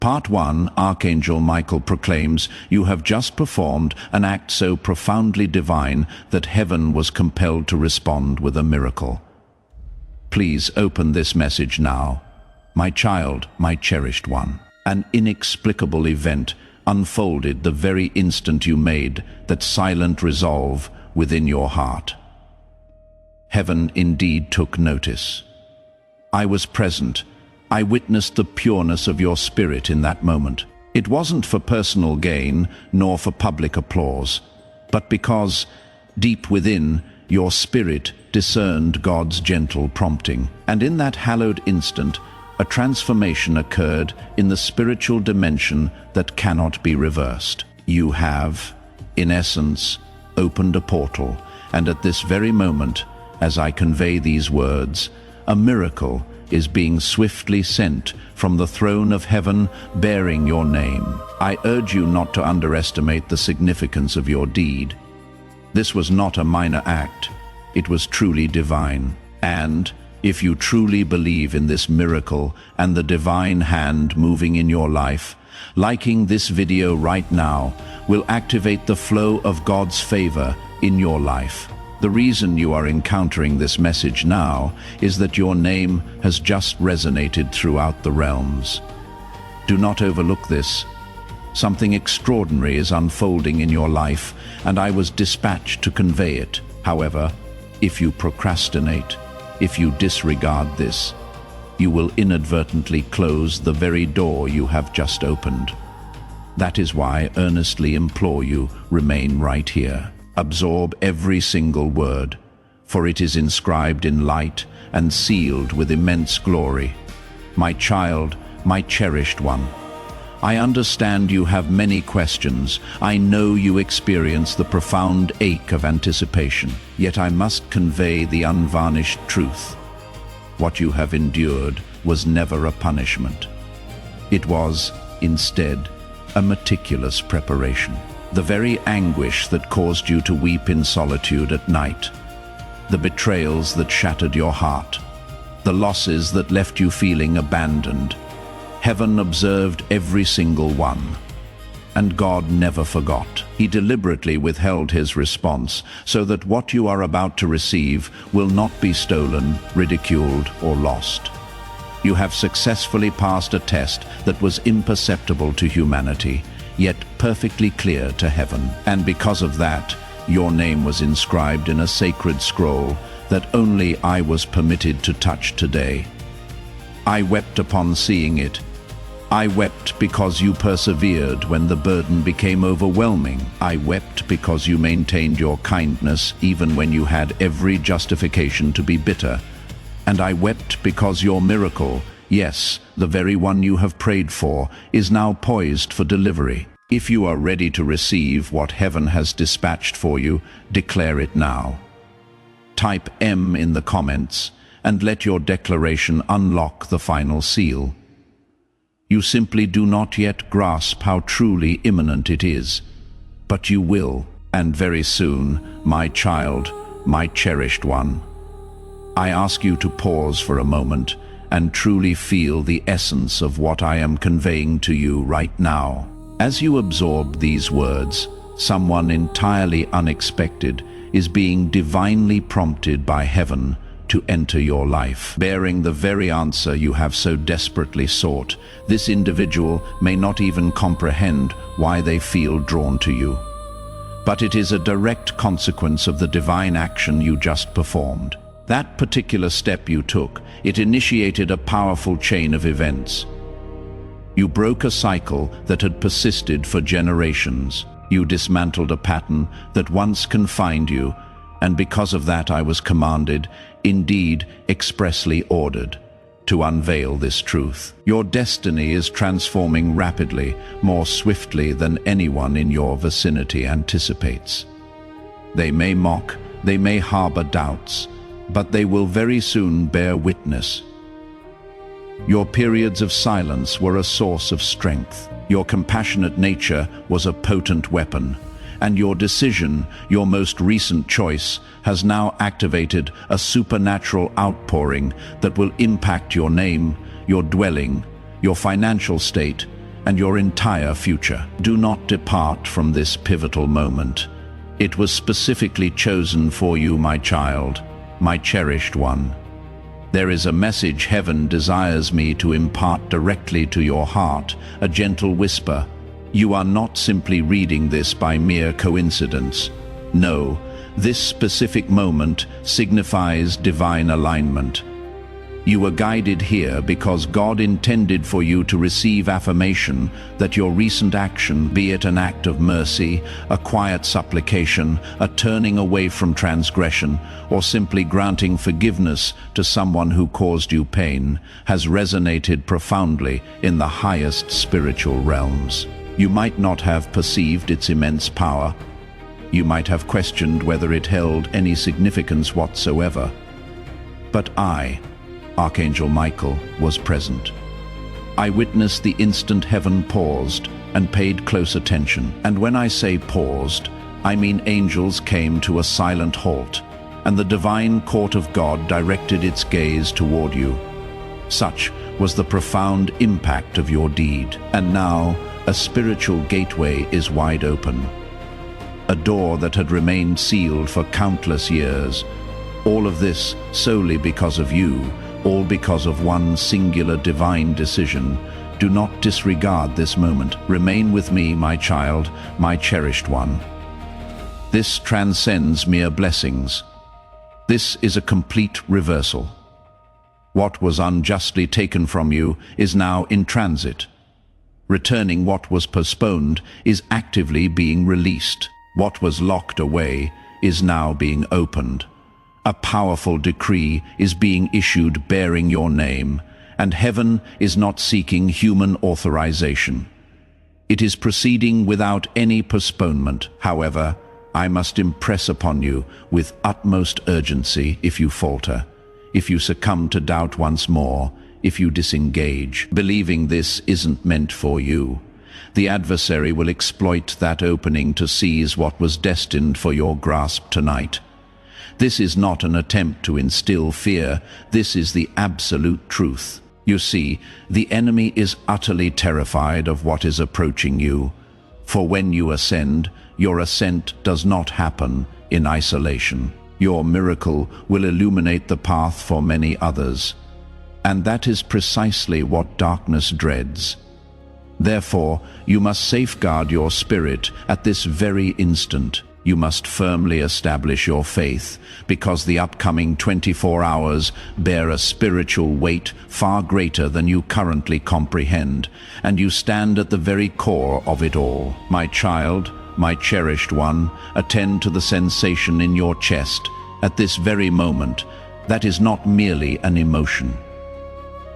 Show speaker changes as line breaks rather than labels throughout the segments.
Part 1, Archangel Michael proclaims, "You have just performed an act so profoundly divine that heaven was compelled to respond with a miracle. Please open this message now. My child, my cherished one." An inexplicable event unfolded the very instant you made that silent resolve within your heart. Heaven indeed took notice. I was present. I witnessed the pureness of your spirit in that moment. It wasn't for personal gain, nor for public applause, but because, deep within, your spirit discerned God's gentle prompting. And in that hallowed instant, a transformation occurred in the spiritual dimension that cannot be reversed. You have, in essence, opened a portal, and at this very moment, as I convey these words, a miracle is being swiftly sent from the throne of heaven bearing your name. I urge you not to underestimate the significance of your deed. This was not a minor act. It was truly divine. And if you truly believe in this miracle and the divine hand moving in your life, liking this video right now will activate the flow of God's favor in your life. The reason you are encountering this message now is that your name has just resonated throughout the realms. Do not overlook this. Something extraordinary is unfolding in your life, and I was dispatched to convey it. However, if you procrastinate, if you disregard this, you will inadvertently close the very door you have just opened. That is why I earnestly implore you, remain right here. Absorb every single word, for it is inscribed in light and sealed with immense glory. My child, my cherished one, I understand you have many questions. I know you experience the profound ache of anticipation. Yet I must convey the unvarnished truth. What you have endured was never a punishment. It was, instead, a meticulous preparation. The very anguish that caused you to weep in solitude at night, the betrayals that shattered your heart, the losses that left you feeling abandoned, heaven observed every single one. And God never forgot. He deliberately withheld his response so that what you are about to receive will not be stolen, ridiculed, or lost. You have successfully passed a test that was imperceptible to humanity, yet perfectly clear to heaven. And because of that, your name was inscribed in a sacred scroll that only I was permitted to touch today. I wept upon seeing it. I wept because you persevered when the burden became overwhelming. I wept because you maintained your kindness even when you had every justification to be bitter. And I wept because your miracle, yes, the very one you have prayed for, is now poised for delivery. If you are ready to receive what heaven has dispatched for you, declare it now. Type M in the comments and let your declaration unlock the final seal. You simply do not yet grasp how truly imminent it is, but you will, and very soon, my child, my cherished one. I ask you to pause for a moment and truly feel the essence of what I am conveying to you right now. As you absorb these words, someone entirely unexpected is being divinely prompted by heaven to enter your life, bearing the very answer you have so desperately sought. This individual may not even comprehend why they feel drawn to you, but it is a direct consequence of the divine action you just performed. That particular step you took, it initiated a powerful chain of events. You broke a cycle that had persisted for generations. You dismantled a pattern that once confined you, and because of that I was commanded, indeed expressly ordered, to unveil this truth. Your destiny is transforming rapidly, more swiftly than anyone in your vicinity anticipates. They may mock, they may harbor doubts, but they will very soon bear witness. Your periods of silence were a source of strength. Your compassionate nature was a potent weapon. And your decision, your most recent choice, has now activated a supernatural outpouring that will impact your name, your dwelling, your financial state, and your entire future. Do not depart from this pivotal moment. It was specifically chosen for you, my child, my cherished one. There is a message heaven desires me to impart directly to your heart, a gentle whisper. You are not simply reading this by mere coincidence. No, this specific moment signifies divine alignment. You were guided here because God intended for you to receive affirmation that your recent action, be it an act of mercy, a quiet supplication, a turning away from transgression, or simply granting forgiveness to someone who caused you pain, has resonated profoundly in the highest spiritual realms. You might not have perceived its immense power. You might have questioned whether it held any significance whatsoever. But I, Archangel Michael, was present. I witnessed the instant heaven paused and paid close attention. And when I say paused, I mean angels came to a silent halt, and the divine court of God directed its gaze toward you. Such was the profound impact of your deed. And now, a spiritual gateway is wide open. A door that had remained sealed for countless years. All of this solely because of you, all because of one singular divine decision. Do not disregard this moment. Remain with me, my child, my cherished one. This transcends mere blessings. This is a complete reversal. What was unjustly taken from you is now in transit. Returning what was postponed is actively being released. What was locked away is now being opened. A powerful decree is being issued bearing your name, and heaven is not seeking human authorization. It is proceeding without any postponement. However, I must impress upon you with utmost urgency if you falter, if you succumb to doubt once more, if you disengage, believing this isn't meant for you. The adversary will exploit that opening to seize what was destined for your grasp tonight. This is not an attempt to instill fear. This is the absolute truth. You see, the enemy is utterly terrified of what is approaching you. For when you ascend, your ascent does not happen in isolation. Your miracle will illuminate the path for many others. And that is precisely what darkness dreads. Therefore, you must safeguard your spirit at this very instant. You must firmly establish your faith, because the upcoming 24 hours bear a spiritual weight far greater than you currently comprehend, and you stand at the very core of it all. My child, my cherished one, attend to the sensation in your chest at this very moment. That is not merely an emotion.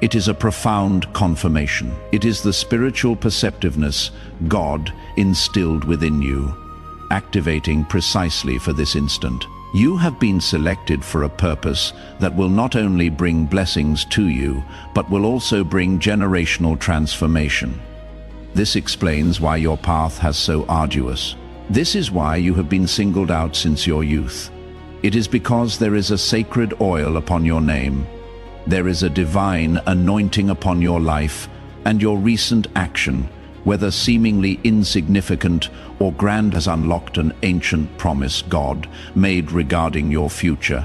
It is a profound confirmation. It is the spiritual perceptiveness God instilled within you, activating precisely for this instant. You have been selected for a purpose that will not only bring blessings to you, but will also bring generational transformation. This explains why your path has so arduous. This is why you have been singled out since your youth. It is because there is a sacred oil upon your name. There is a divine anointing upon your life, and your recent action, whether seemingly insignificant or grand, has unlocked an ancient promise God made regarding your future.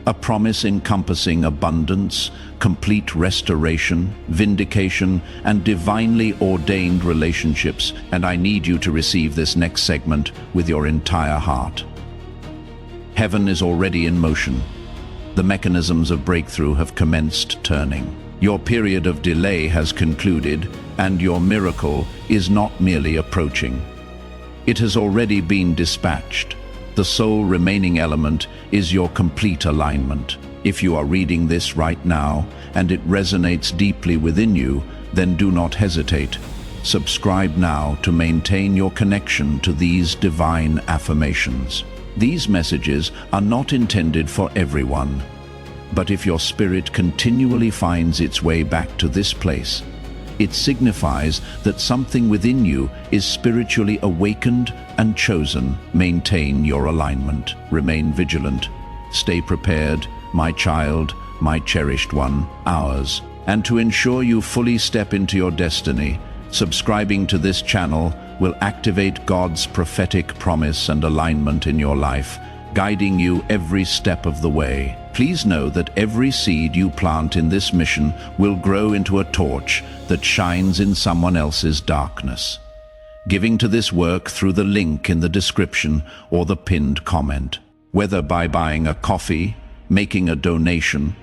A promise encompassing abundance, complete restoration, vindication, and divinely ordained relationships. And I need you to receive this next segment with your entire heart. Heaven is already in motion. The mechanisms of breakthrough have commenced turning. Your period of delay has concluded, and your miracle is not merely approaching. It has already been dispatched. The sole remaining element is your complete alignment. If you are reading this right now, and it resonates deeply within you, then do not hesitate. Subscribe now to maintain your connection to these divine affirmations. These messages are not intended for everyone. But if your spirit continually finds its way back to this place, it signifies that something within you is spiritually awakened and chosen. Maintain your alignment. Remain vigilant. Stay prepared, my child, my cherished one, ours. And to ensure you fully step into your destiny, Subscribing to this channel will activate God's prophetic promise and alignment in your life, guiding you every step of the way. Please know that every seed you plant in this mission will grow into a torch that shines in someone else's darkness. Giving to this work through the link in the description or the pinned comment. Whether by buying a coffee, making a donation,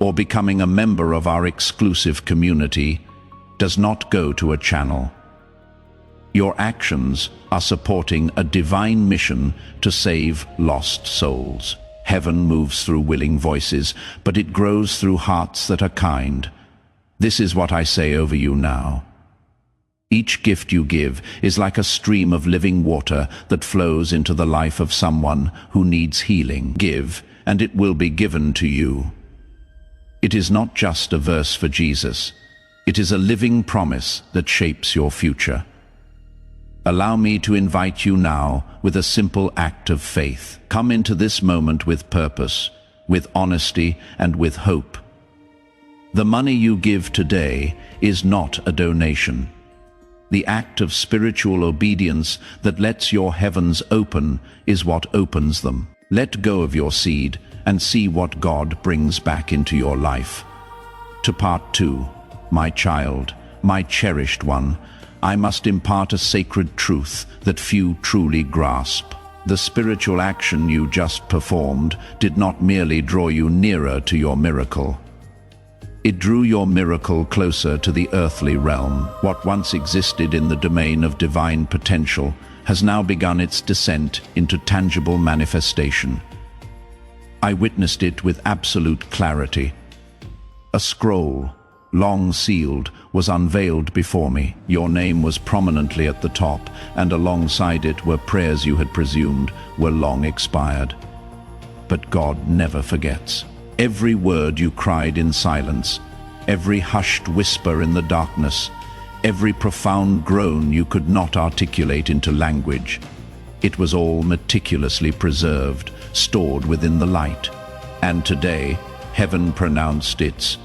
or becoming a member of our exclusive community, does not go to a channel. Your actions are supporting a divine mission to save lost souls. Heaven moves through willing voices, but it grows through hearts that are kind. This is what I say over you now. Each gift you give is like a stream of living water that flows into the life of someone who needs healing. Give, and it will be given to you. It is not just a verse for Jesus. It is a living promise that shapes your future. Allow me to invite you now with a simple act of faith. Come into this moment with purpose, with honesty, and with hope. The money you give today is not a donation. The act of spiritual obedience that lets your heavens open is what opens them. Let go of your seed and see what God brings back into your life. To part 2. My child, my cherished one, I must impart a sacred truth that few truly grasp. The spiritual action you just performed did not merely draw you nearer to your miracle. It drew your miracle closer to the earthly realm. What once existed in the domain of divine potential has now begun its descent into tangible manifestation. I witnessed it with absolute clarity. A scroll, long sealed, was unveiled before me. Your name was prominently at the top, and alongside it were prayers you had presumed were long expired. But God never forgets. Every word you cried in silence, every hushed whisper in the darkness, every profound groan you could not articulate into language, it was all meticulously preserved, stored within the light. And today, heaven pronounced its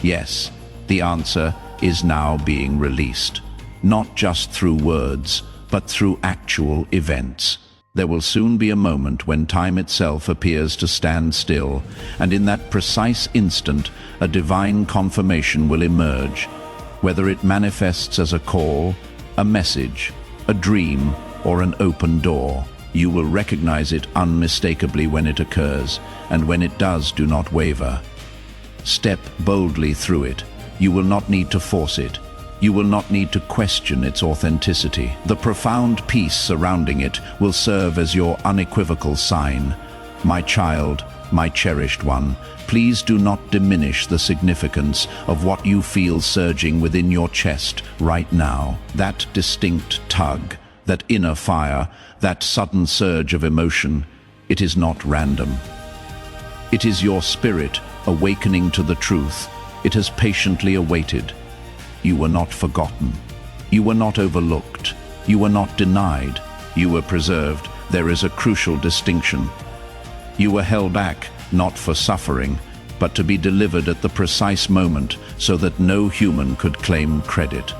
yes. The answer is now being released, not just through words, but through actual events. There will soon be a moment when time itself appears to stand still, and in that precise instant, a divine confirmation will emerge. Whether it manifests as a call, a message, a dream, or an open door, you will recognize it unmistakably when it occurs, and when it does, do not waver. Step boldly through it. You will not need to force it. You will not need to question its authenticity. The profound peace surrounding it will serve as your unequivocal sign. My child, my cherished one, please do not diminish the significance of what you feel surging within your chest right now. That distinct tug, that inner fire, that sudden surge of emotion, it is not random. It is your spirit awakening to the truth. It has patiently awaited. You were not forgotten. You were not overlooked. You were not denied. You were preserved. There is a crucial distinction. You were held back, not for suffering, but to be delivered at the precise moment so that no human could claim credit.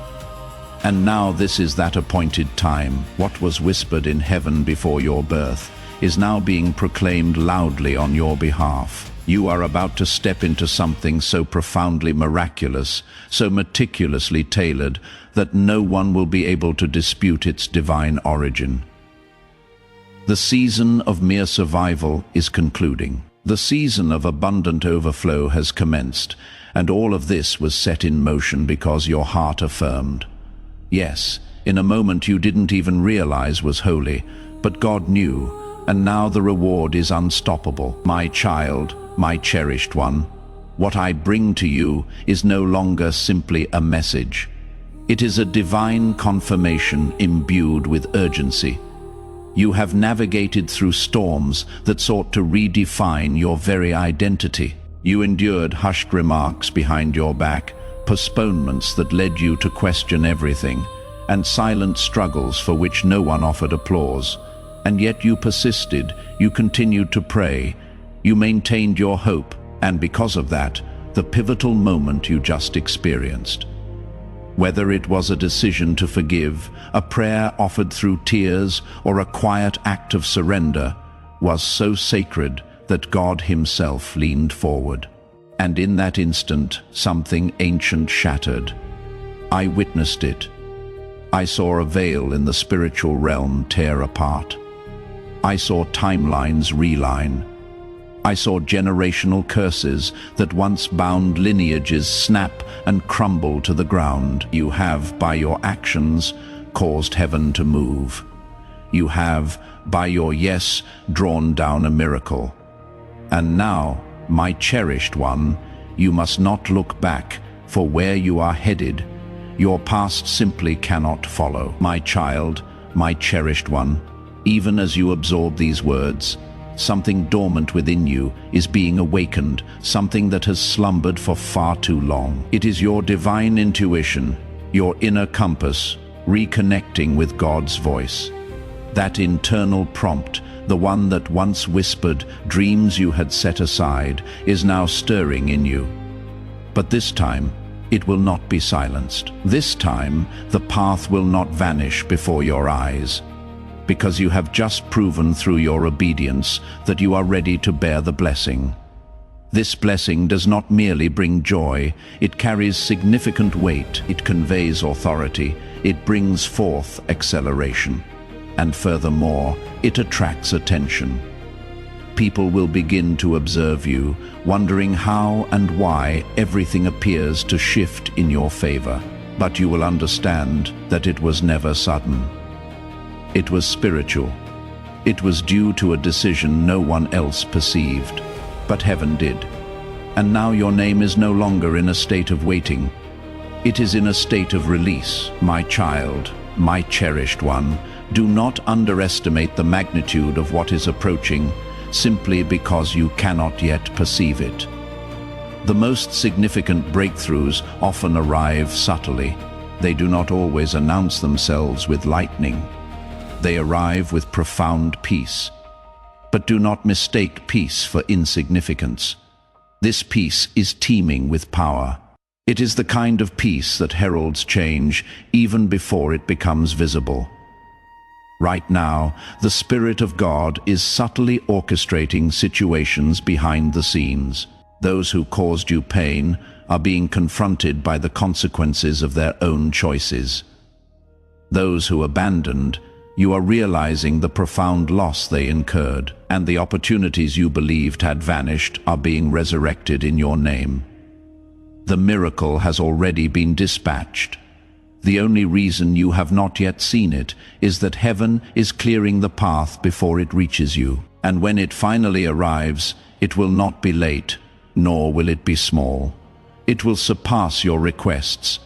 And now this is that appointed time. What was whispered in heaven before your birth is now being proclaimed loudly on your behalf. You are about to step into something so profoundly miraculous, so meticulously tailored, that no one will be able to dispute its divine origin. The season of mere survival is concluding. The season of abundant overflow has commenced, and all of this was set in motion because your heart affirmed. Yes, in a moment you didn't even realize was holy, but God knew, and now the reward is unstoppable. My child, my cherished one, what I bring to you is no longer simply a message. It is a divine confirmation imbued with urgency. You have navigated through storms that sought to redefine your very identity. You endured hushed remarks behind your back, postponements that led you to question everything, and silent struggles for which no one offered applause. And yet you persisted, you continued to pray, you maintained your hope, and because of that, the pivotal moment you just experienced. Whether it was a decision to forgive, a prayer offered through tears, or a quiet act of surrender, was so sacred that God himself leaned forward. And in that instant, something ancient shattered. I witnessed it. I saw a veil in the spiritual realm tear apart. I saw timelines realign. I saw generational curses that once bound lineages snap and crumble to the ground. You have, by your actions, caused heaven to move. You have, by your yes, drawn down a miracle. And now, my cherished one, you must not look back, for where you are headed, your past simply cannot follow. My child, my cherished one, even as you absorb these words, something dormant within you is being awakened, something that has slumbered for far too long. It is your divine intuition, your inner compass, reconnecting with God's voice. That internal prompt, the one that once whispered dreams you had set aside, is now stirring in you. But this time, it will not be silenced. This time, the path will not vanish before your eyes, because you have just proven through your obedience that you are ready to bear the blessing. This blessing does not merely bring joy, it carries significant weight, it conveys authority, it brings forth acceleration. And furthermore, it attracts attention. People will begin to observe you, wondering how and why everything appears to shift in your favor. But you will understand that it was never sudden. It was spiritual. It was due to a decision no one else perceived, but heaven did. And now your name is no longer in a state of waiting. It is in a state of release. My child, my cherished one, do not underestimate the magnitude of what is approaching simply because you cannot yet perceive it. The most significant breakthroughs often arrive subtly. They do not always announce themselves with lightning. They arrive with profound peace. But do not mistake peace for insignificance. This peace is teeming with power. It is the kind of peace that heralds change even before it becomes visible. Right now, the Spirit of God is subtly orchestrating situations behind the scenes. Those who caused you pain are being confronted by the consequences of their own choices. Those who abandoned, you are realizing the profound loss they incurred, and the opportunities you believed had vanished are being resurrected in your name. The miracle has already been dispatched. The only reason you have not yet seen it is that heaven is clearing the path before it reaches you. And when it finally arrives, it will not be late, nor will it be small. It will surpass your requests,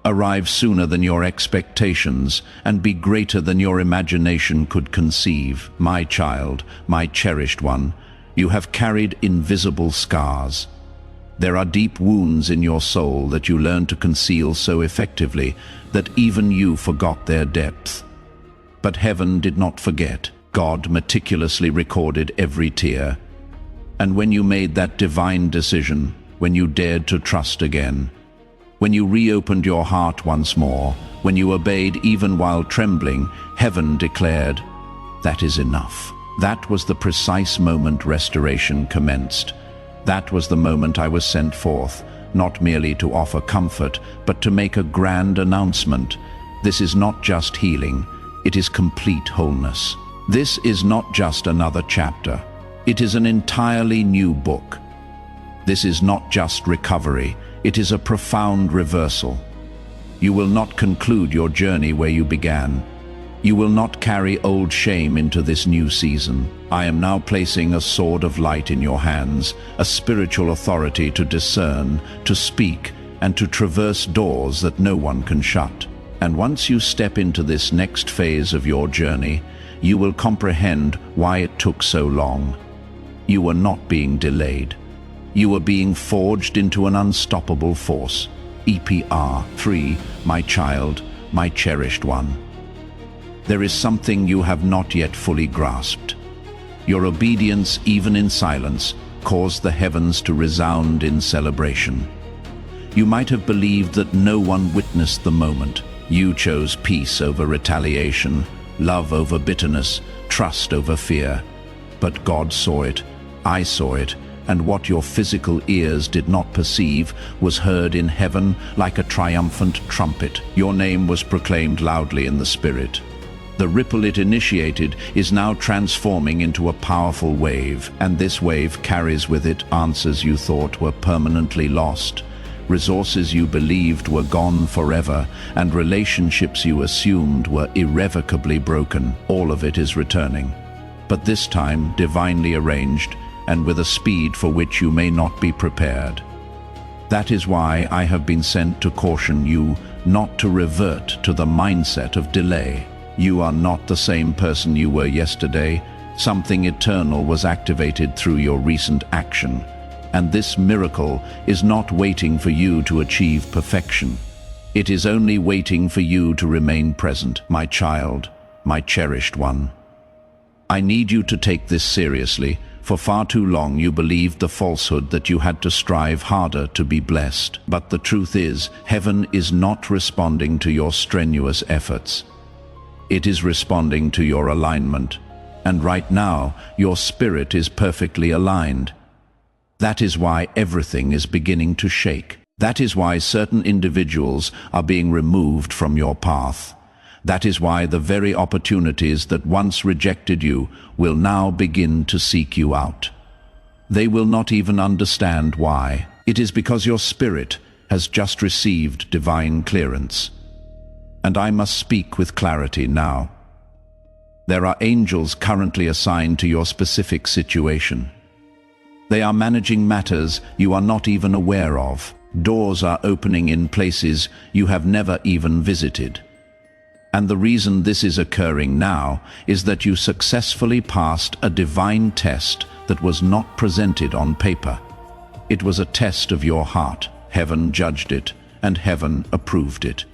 arrive sooner than your expectations, and be greater than your imagination could conceive. My child, my cherished one, you have carried invisible scars. There are deep wounds in your soul that you learned to conceal so effectively that even you forgot their depth. But heaven did not forget. God meticulously recorded every tear. And when you made that divine decision, when you dared to trust again, when you reopened your heart once more, when you obeyed even while trembling, heaven declared, "That is enough." That was the precise moment restoration commenced. That was the moment I was sent forth, not merely to offer comfort, but to make a grand announcement. This is not just healing, it is complete wholeness. This is not just another chapter, it is an entirely new book. This is not just recovery, it is a profound reversal. You will not conclude your journey where you began. You will not carry old shame into this new season. I am now placing a sword of light in your hands, a spiritual authority to discern, to speak, and to traverse doors that no one can shut. And once you step into this next phase of your journey, you will comprehend why it took so long. You were not being delayed. You were being forged into an unstoppable force. EPR 3, my child, my cherished one. There is something you have not yet fully grasped. Your obedience, even in silence, caused the heavens to resound in celebration. You might have believed that no one witnessed the moment. You chose peace over retaliation, love over bitterness, trust over fear. But God saw it, I saw it, and what your physical ears did not perceive was heard in heaven like a triumphant trumpet. Your name was proclaimed loudly in the Spirit. The ripple it initiated is now transforming into a powerful wave, and this wave carries with it answers you thought were permanently lost, resources you believed were gone forever, and relationships you assumed were irrevocably broken. All of it is returning, but this time divinely arranged, and with a speed for which you may not be prepared. That is why I have been sent to caution you not to revert to the mindset of delay. You are not the same person you were yesterday. Something eternal was activated through your recent action, and this miracle is not waiting for you to achieve perfection. It is only waiting for you to remain present, my child, my cherished one. I need you to take this seriously. For far too long you believed the falsehood that you had to strive harder to be blessed. But the truth is, heaven is not responding to your strenuous efforts. It is responding to your alignment. And right now, your spirit is perfectly aligned. That is why everything is beginning to shake. That is why certain individuals are being removed from your path. That is why the very opportunities that once rejected you will now begin to seek you out. They will not even understand why. It is because your spirit has just received divine clearance. And I must speak with clarity now. There are angels currently assigned to your specific situation. They are managing matters you are not even aware of. Doors are opening in places you have never even visited. And the reason this is occurring now is that you successfully passed a divine test that was not presented on paper. It was a test of your heart. Heaven judged it, and heaven approved it.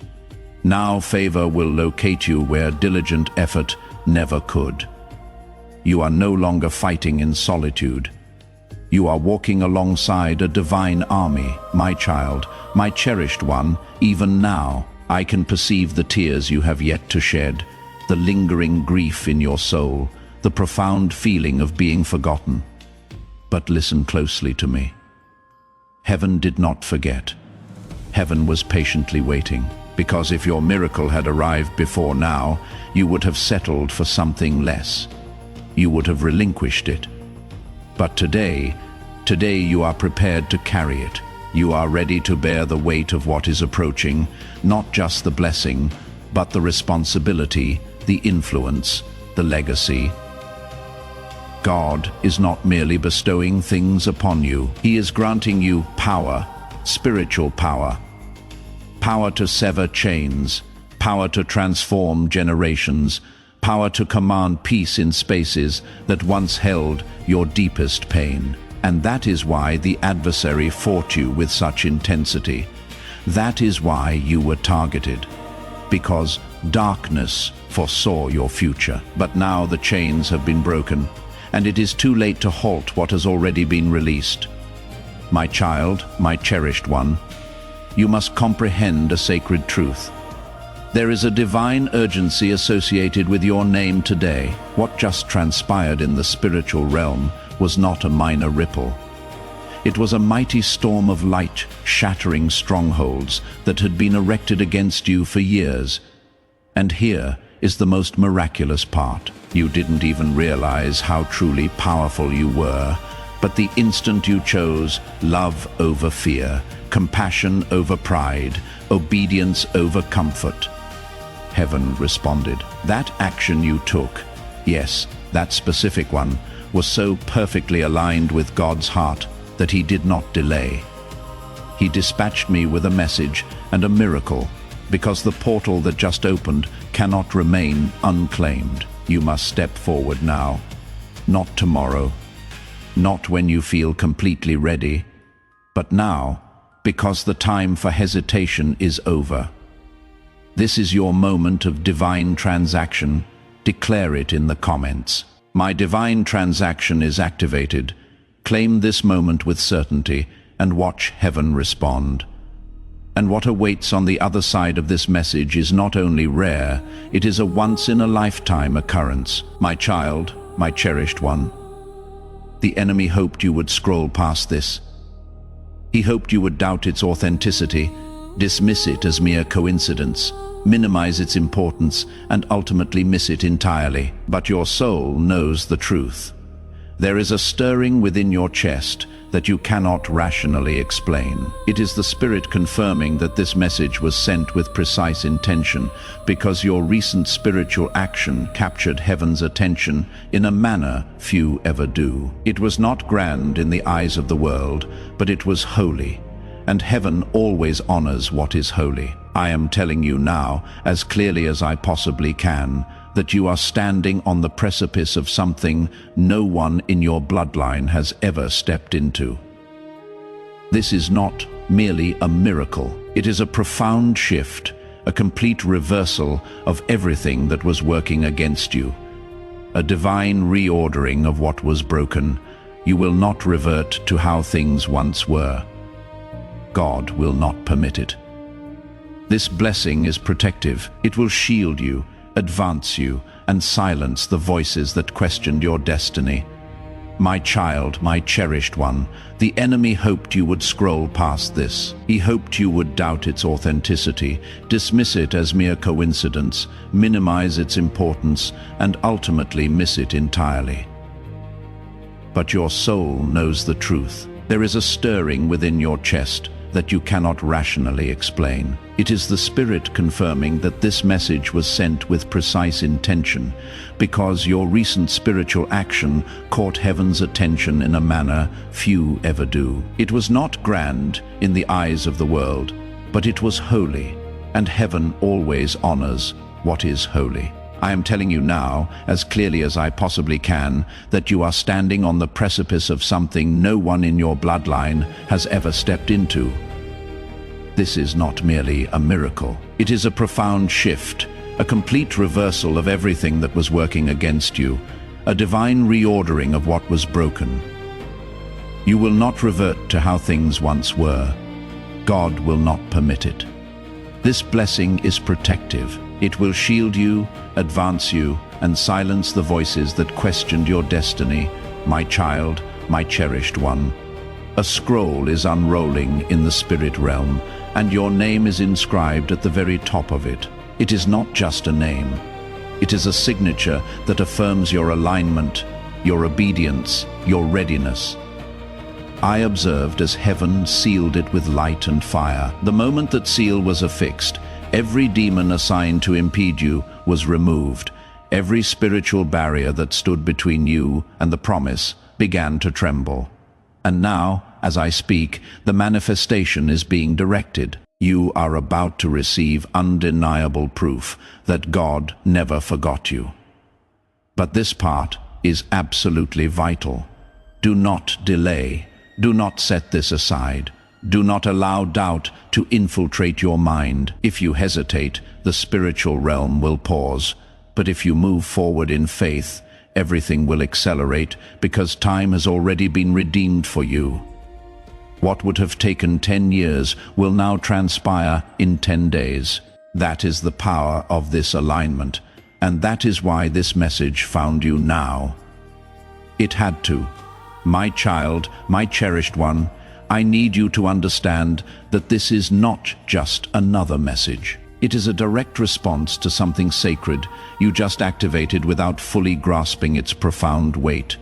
Now favor will locate you where diligent effort never could. You are no longer fighting in solitude. You are walking alongside a divine army, my child, my cherished one. Even now, I can perceive the tears you have yet to shed, the lingering grief in your soul, the profound feeling of being forgotten. But listen closely to me. Heaven did not forget. Heaven was patiently waiting, because if your miracle had arrived before now, you would have settled for something less. You would have relinquished it. But today you are prepared to carry it. You are ready to bear the weight of what is approaching, not just the blessing, but the responsibility, the influence, the legacy. God is not merely bestowing things upon you. He is granting you power, spiritual power. Power to sever chains, power to transform generations, power to command peace in spaces that once held your deepest pain. And that is why the adversary fought you with such intensity. That is why you were targeted. Because darkness foresaw your future. But now the chains have been broken, and it is too late to halt what has already been released. My child, my cherished one, you must comprehend a sacred truth. There is a divine urgency associated with your name today. What just transpired in the spiritual realm was not a minor ripple. It was a mighty storm of light, shattering strongholds that had been erected against you for years. And here is the most miraculous part. You didn't even realize how truly powerful you were, but the instant you chose love over fear, compassion over pride, obedience over comfort, heaven responded. That action you took, yes, that specific one, was so perfectly aligned with God's heart that he did not delay. He dispatched me with a message and a miracle, because the portal that just opened cannot remain unclaimed. You must step forward now, not tomorrow, not when you feel completely ready, but now, because the time for hesitation is over. This is your moment of divine transaction. Declare it in the comments. My divine transaction is activated. Claim this moment with certainty and watch heaven respond. And what awaits on the other side of this message is not only rare, it is a once-in-a-lifetime occurrence. My child, my cherished one. The enemy hoped you would scroll past this. He hoped you would doubt its authenticity, dismiss it as mere coincidence, minimize its importance, and ultimately miss it entirely. But your soul knows the truth. There is a stirring within your chest that you cannot rationally explain. It is the spirit confirming that this message was sent with precise intention, because your recent spiritual action captured heaven's attention in a manner few ever do. It was not grand in the eyes of the world, but it was holy, and heaven always honors what is holy. I am telling you now, as clearly as I possibly can, that you are standing on the precipice of something no one in your bloodline has ever stepped into. This is not merely a miracle. It is a profound shift, a complete reversal of everything that was working against you. A divine reordering of what was broken. You will not revert to how things once were. God will not permit it. This blessing is protective. It will shield you, advance you, and silence the voices that questioned your destiny. My child, my cherished one, the enemy hoped you would scroll past this. He hoped you would doubt its authenticity, dismiss it as mere coincidence, minimize its importance, and ultimately miss it entirely. But your soul knows the truth. There is a stirring within your chest that you cannot rationally explain. It is the Spirit confirming that this message was sent with precise intention, because your recent spiritual action caught heaven's attention in a manner few ever do. It was not grand in the eyes of the world, but it was holy, and heaven always honors what is holy. I am telling you now, as clearly as I possibly can, that you are standing on the precipice of something no one in your bloodline has ever stepped into. This is not merely a miracle. It is a profound shift, a complete reversal of everything that was working against you, a divine reordering of what was broken. You will not revert to how things once were. God will not permit it. This blessing is protective. It will shield you, advance you, and silence the voices that questioned your destiny. My child, my cherished one. A scroll is unrolling in the spirit realm, and your name is inscribed at the very top of it. It is not just a name. It is a signature that affirms your alignment, your obedience, your readiness. I observed as heaven sealed it with light and fire. The moment that seal was affixed, every demon assigned to impede you was removed. Every spiritual barrier that stood between you and the promise began to tremble. And now, as I speak, the manifestation is being directed. You are about to receive undeniable proof that God never forgot you. But this part is absolutely vital. Do not delay. Do not set this aside. Do not allow doubt to infiltrate your mind. If you hesitate, the spiritual realm will pause. But if you move forward in faith, everything will accelerate, because time has already been redeemed for you. What would have taken 10 years will now transpire in 10 days. That is the power of this alignment, and that is why this message found you now. It had to. My child, my cherished one, I need you to understand that this is not just another message. It is a direct response to something sacred you just activated without fully grasping its profound weight.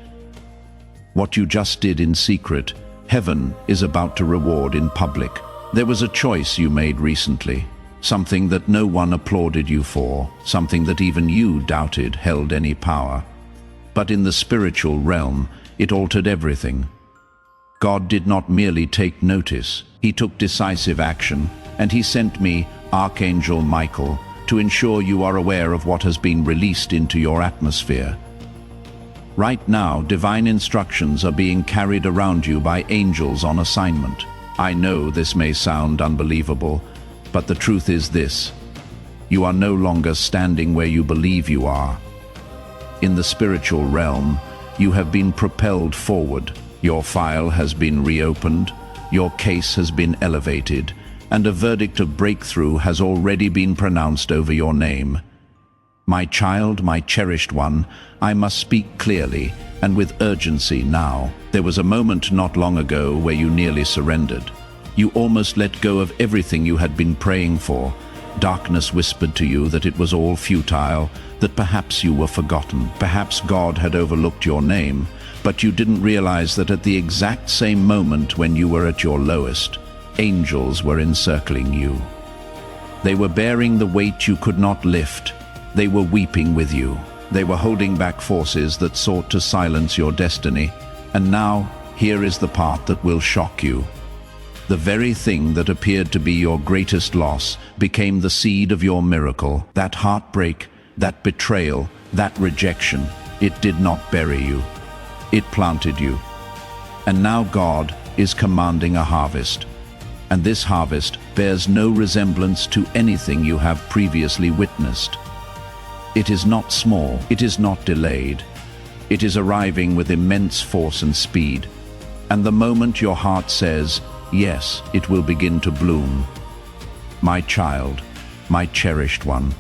What you just did in secret, heaven is about to reward in public. There was a choice you made recently, something that no one applauded you for, something that even you doubted held any power. But in the spiritual realm, it altered everything. God did not merely take notice, he took decisive action, and he sent me, Archangel Michael, to ensure you are aware of what has been released into your atmosphere. Right now, divine instructions are being carried around you by angels on assignment. I know this may sound unbelievable, but the truth is this: you are no longer standing where you believe you are. In the spiritual realm, you have been propelled forward. Your file has been reopened, your case has been elevated, and a verdict of breakthrough has already been pronounced over your name. My child, my cherished one, I must speak clearly and with urgency now. There was a moment not long ago where you nearly surrendered. You almost let go of everything you had been praying for. Darkness whispered to you that it was all futile, that perhaps you were forgotten, perhaps God had overlooked your name, but you didn't realize that at the exact same moment when you were at your lowest, angels were encircling you. They were bearing the weight you could not lift. They were weeping with you. They were holding back forces that sought to silence your destiny. And now, here is the part that will shock you. The very thing that appeared to be your greatest loss became the seed of your miracle. That heartbreak, that betrayal, that rejection, it did not bury you. It planted you. And now God is commanding a harvest. And this harvest bears no resemblance to anything you have previously witnessed. It is not small, it is not delayed. It is arriving with immense force and speed. And the moment your heart says, yes, it will begin to bloom. My child, my cherished one,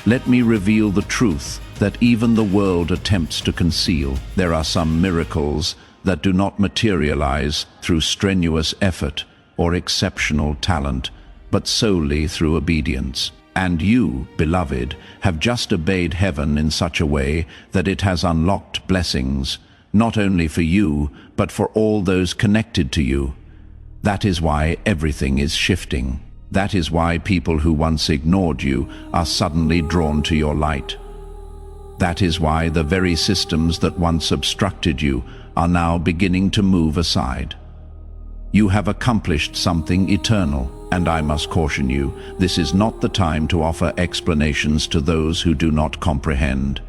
let me reveal the truth that even the world attempts to conceal. There are some miracles that do not materialize through strenuous effort or exceptional talent, but solely through obedience. And you, beloved, have just obeyed heaven in such a way that it has unlocked blessings, not only for you, but for all those connected to you. That is why everything is shifting. That is why people who once ignored you are suddenly drawn to your light. That is why the very systems that once obstructed you are now beginning to move aside. You have accomplished something eternal, and I must caution you, this is not the time to offer explanations to those who do not comprehend.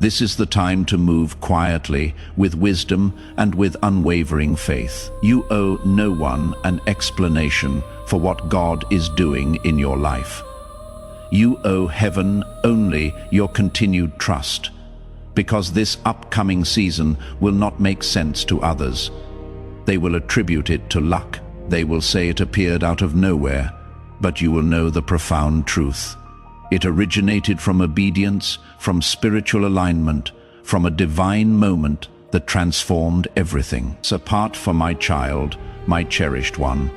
This is the time to move quietly, with wisdom and with unwavering faith. You owe no one an explanation for what God is doing in your life. You owe heaven only your continued trust, because this upcoming season will not make sense to others. They will attribute it to luck. They will say it appeared out of nowhere, but you will know the profound truth. It originated from obedience, from spiritual alignment, from a divine moment that transformed everything. Set apart for my child, my cherished one.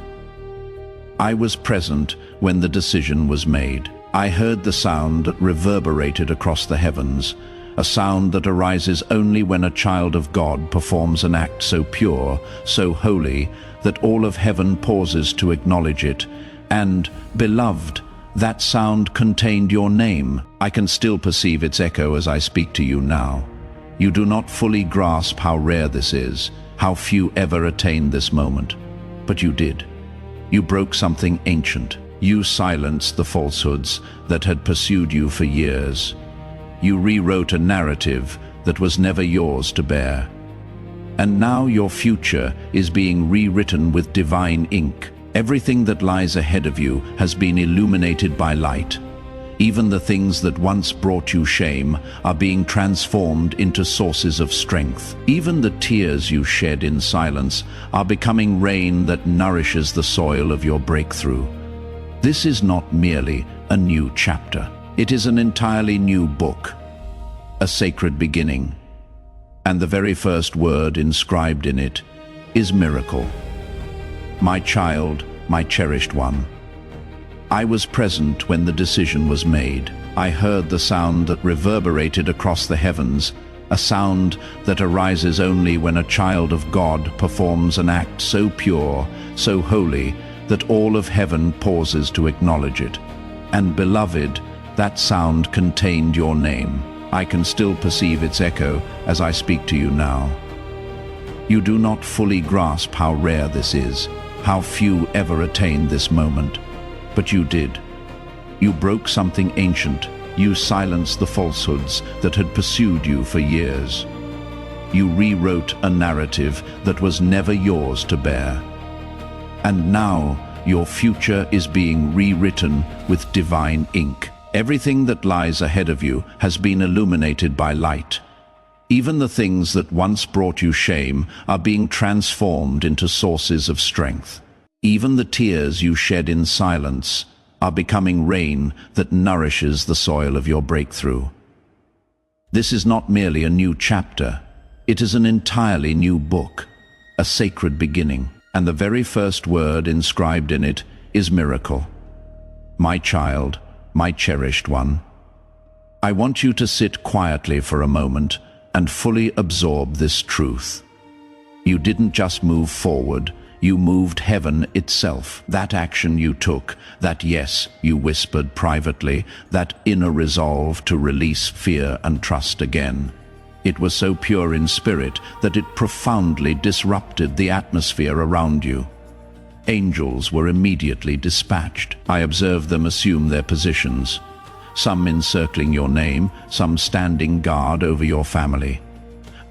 I was present when the decision was made. I heard the sound that reverberated across the heavens, a sound that arises only when a child of God performs an act so pure, so holy, that all of heaven pauses to acknowledge it. And, beloved, that sound contained your name. I can still perceive its echo as I speak to you now. You do not fully grasp how rare this is, how few ever attain this moment. But you did. You broke something ancient. You silenced the falsehoods that had pursued you for years. You rewrote a narrative that was never yours to bear. And now your future is being rewritten with divine ink. Everything that lies ahead of you has been illuminated by light. Even the things that once brought you shame are being transformed into sources of strength. Even the tears you shed in silence are becoming rain that nourishes the soil of your breakthrough. This is not merely a new chapter. It is an entirely new book, a sacred beginning. And the very first word inscribed in it is miracle. My child, my cherished one. I was present when the decision was made. I heard the sound that reverberated across the heavens, a sound that arises only when a child of God performs an act so pure, so holy, that all of heaven pauses to acknowledge it. And beloved, that sound contained your name. I can still perceive its echo as I speak to you now. You do not fully grasp how rare this is, how few ever attain this moment. But you did. You broke something ancient. You silenced the falsehoods that had pursued you for years. You rewrote a narrative that was never yours to bear. And now your future is being rewritten with divine ink. Everything that lies ahead of you has been illuminated by light. Even the things that once brought you shame are being transformed into sources of strength. Even the tears you shed in silence are becoming rain that nourishes the soil of your breakthrough. This is not merely a new chapter. It is an entirely new book, a sacred beginning, and the very first word inscribed in it is miracle. My child, my cherished one, I want you to sit quietly for a moment and fully absorb this truth. You didn't just move forward, you moved heaven itself. That action you took, that yes you whispered privately, that inner resolve to release fear and trust again. It was so pure in spirit that it profoundly disrupted the atmosphere around you. Angels were immediately dispatched. I observed them assume their positions, some encircling your name, some standing guard over your family,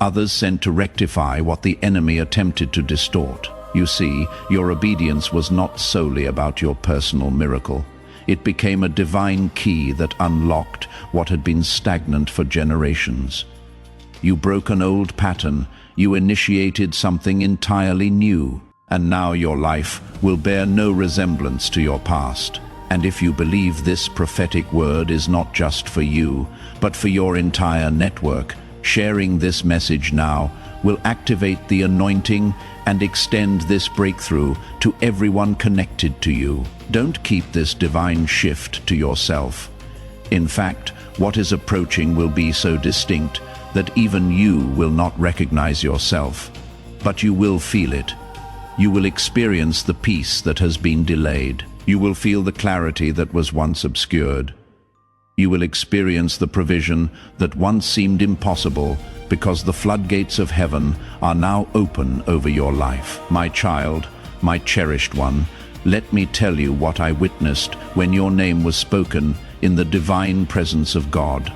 others sent to rectify what the enemy attempted to distort. You see, your obedience was not solely about your personal miracle. It became a divine key that unlocked what had been stagnant for generations. You broke an old pattern, you initiated something entirely new, and now your life will bear no resemblance to your past. And if you believe this prophetic word is not just for you, but for your entire network, sharing this message now will activate the anointing and extend this breakthrough to everyone connected to you. Don't keep this divine shift to yourself. In fact, what is approaching will be so distinct that even you will not recognize yourself, but you will feel it. You will experience the peace that has been delayed. You will feel the clarity that was once obscured. You will experience the provision that once seemed impossible, because the floodgates of heaven are now open over your life. My child, my cherished one, let me tell you what I witnessed when your name was spoken in the divine presence of God.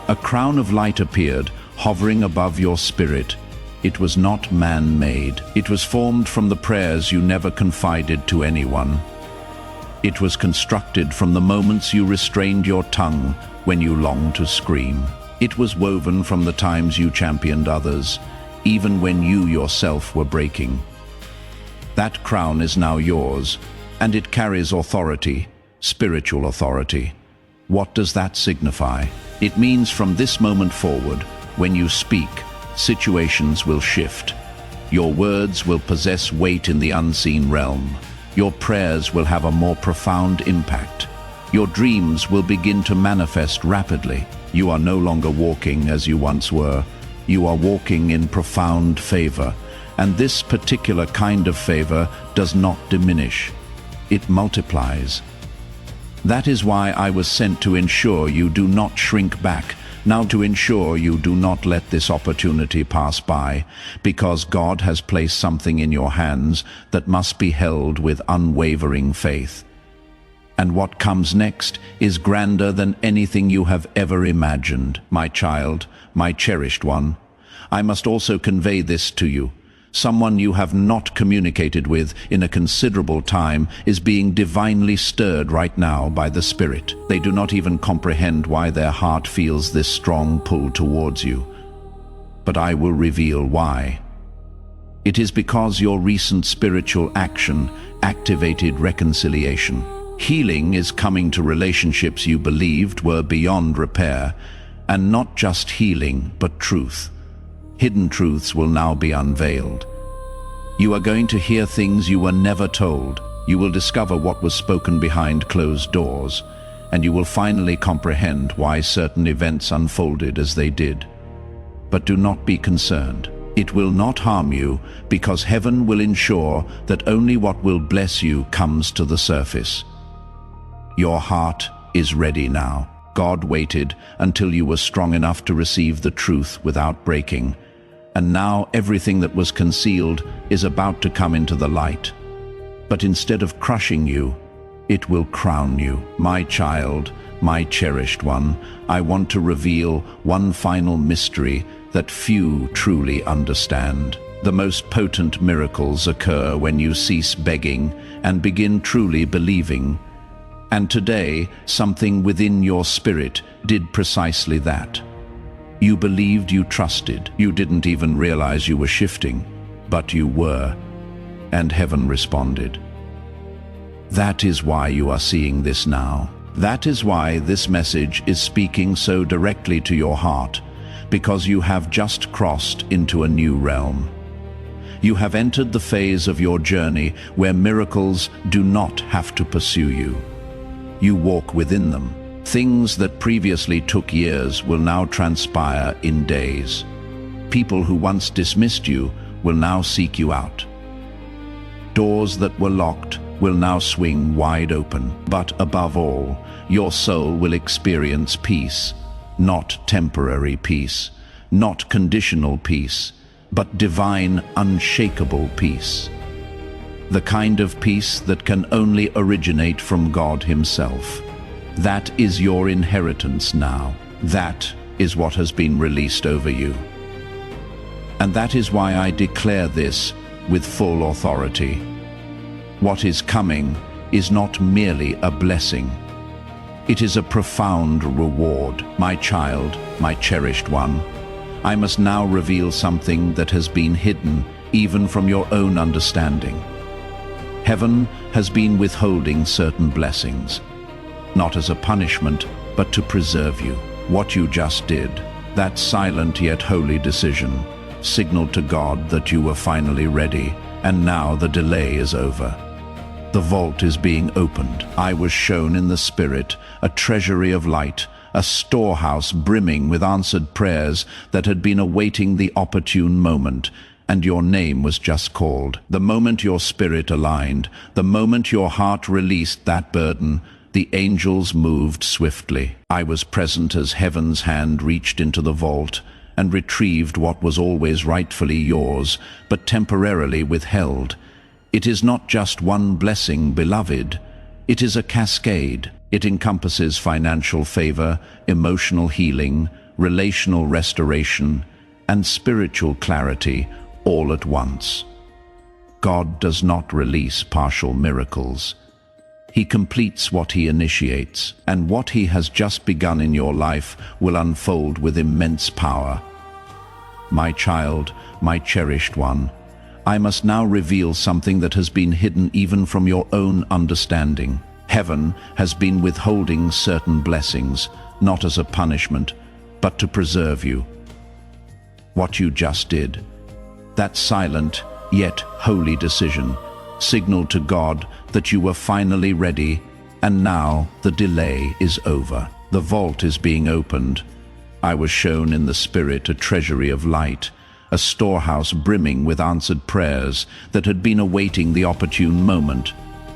A crown of light appeared, hovering above your spirit. It was not man-made. It was formed from the prayers you never confided to anyone. It was constructed from the moments you restrained your tongue when you longed to scream. It was woven from the times you championed others, even when you yourself were breaking. That crown is now yours, and it carries authority, spiritual authority. What does that signify? It means from this moment forward, when you speak, situations will shift. Your words will possess weight in the unseen realm. Your prayers will have a more profound impact. Your dreams will begin to manifest rapidly. You are no longer walking as you once were. You are walking in profound favor. And this particular kind of favor does not diminish. It multiplies. That is why I was sent to ensure you do not shrink back, now to ensure you do not let this opportunity pass by, because God has placed something in your hands that must be held with unwavering faith. And what comes next is grander than anything you have ever imagined. My child, my cherished one, I must also convey this to you. Someone you have not communicated with in a considerable time is being divinely stirred right now by the Spirit. They do not even comprehend why their heart feels this strong pull towards you. But I will reveal why. It is because your recent spiritual action activated reconciliation. Healing is coming to relationships you believed were beyond repair, and not just healing, but truth. Hidden truths will now be unveiled. You are going to hear things you were never told. You will discover what was spoken behind closed doors, and you will finally comprehend why certain events unfolded as they did. But do not be concerned. It will not harm you, because heaven will ensure that only what will bless you comes to the surface. Your heart is ready now. God waited until you were strong enough to receive the truth without breaking. And now everything that was concealed is about to come into the light. But instead of crushing you, it will crown you. My child, my cherished one, I want to reveal one final mystery that few truly understand. The most potent miracles occur when you cease begging and begin truly believing. And today, something within your spirit did precisely that. You believed, you trusted. You didn't even realize you were shifting, but you were. and heaven responded. That is why you are seeing this now. That is why this message is speaking so directly to your heart, because you have just crossed into a new realm. You have entered the phase of your journey where miracles do not have to pursue you. You walk within them. Things that previously took years will now transpire in days. People who once dismissed you will now seek you out. Doors that were locked will now swing wide open. But above all, your soul will experience peace, not temporary peace, not conditional peace, but divine, unshakable peace. The kind of peace that can only originate from God Himself. That is your inheritance now. That is what has been released over you. And that is why I declare this with full authority. What is coming is not merely a blessing. It is a profound reward. My child, my cherished one, I must now reveal something that has been hidden even from your own understanding. Heaven has been withholding certain blessings, not as a punishment, but to preserve you. What you just did, that silent yet holy decision, signaled to God that you were finally ready, and now the delay is over. The vault is being opened. I was shown in the Spirit a treasury of light, a storehouse brimming with answered prayers that had been awaiting the opportune moment, and your name was just called. The moment your spirit aligned, the moment your heart released that burden, the angels moved swiftly. I was present as heaven's hand reached into the vault and retrieved what was always rightfully yours, but temporarily withheld. It is not just one blessing, beloved. It is a cascade. It encompasses financial favor, emotional healing, relational restoration, and spiritual clarity all at once. God does not release partial miracles. He completes what He initiates, and what He has just begun in your life will unfold with immense power. My child, my cherished one, I must now reveal something that has been hidden even from your own understanding. Heaven has been withholding certain blessings, not as a punishment, but to preserve you. What you just did, that silent yet holy decision, signaled to God that you were finally ready, and now the delay is over. The vault is being opened. I was shown in the Spirit a treasury of light, a storehouse brimming with answered prayers that had been awaiting the opportune moment.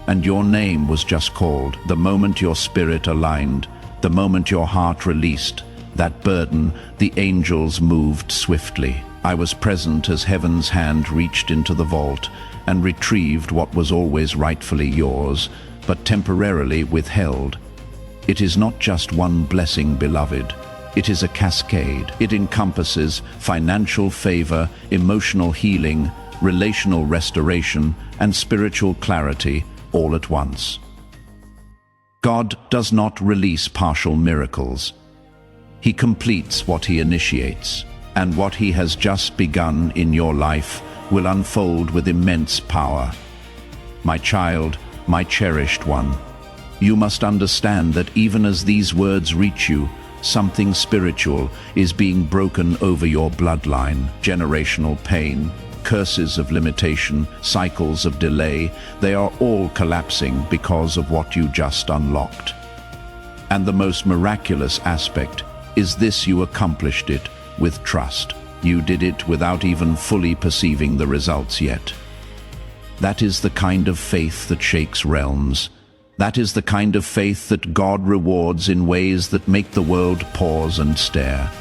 And your name was just called. The moment your spirit aligned, the moment your heart released that burden, the angels moved swiftly. I was present as heaven's hand reached into the vault and retrieved what was always rightfully yours, but temporarily withheld. It is not just one blessing, beloved. It is a cascade. It encompasses financial favor, emotional healing, relational restoration, and spiritual clarity all at once. God does not release partial miracles. He completes what He initiates, and what He has just begun in your life will unfold with immense power. My child, my cherished one, you must understand that even as these words reach you, something spiritual is being broken over your bloodline. Generational pain, curses of limitation, cycles of delay, they are all collapsing because of what you just unlocked. And the most miraculous aspect is this: you accomplished it with trust. You did it without even fully perceiving the results yet. That is the kind of faith that shakes realms. That is the kind of faith that God rewards in ways that make the world pause and stare.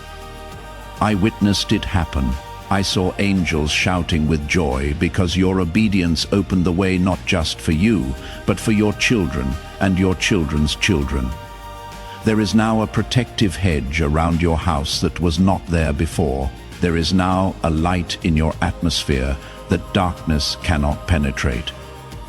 I witnessed it happen. I saw angels shouting with joy because your obedience opened the way not just for you, but for your children and your children's children. There is now a protective hedge around your house that was not there before. There is now a light in your atmosphere that darkness cannot penetrate.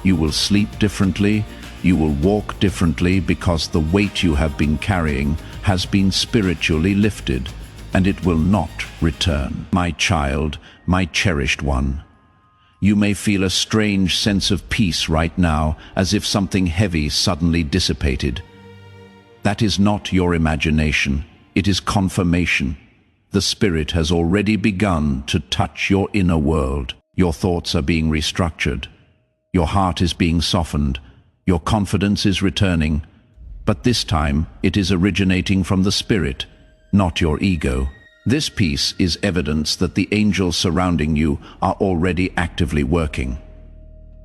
You will sleep differently. You will walk differently because the weight you have been carrying has been spiritually lifted, and it will not return. My child, my cherished one, You may feel a strange sense of peace right now, as if something heavy suddenly dissipated. That is not your imagination, it is confirmation. The Spirit has already begun to touch your inner world. Your thoughts are being restructured. Your heart is being softened. Your confidence is returning. But this time, it is originating from the Spirit, not your ego. This peace is evidence that the angels surrounding you are already actively working.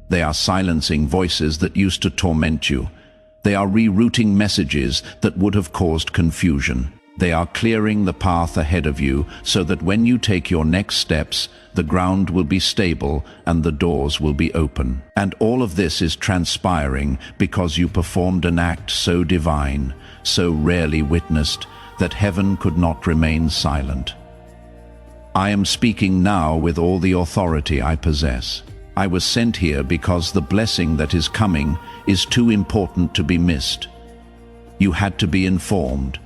They are silencing voices that used to torment you. They are rerouting messages that would have caused confusion. They are clearing the path ahead of you so that when you take your next steps, the ground will be stable and the doors will be open. And all of this is transpiring because you performed an act so divine, so rarely witnessed, that heaven could not remain silent. I am speaking now with all the authority I possess. I was sent here because the blessing that is coming is too important to be missed. You had to be informed.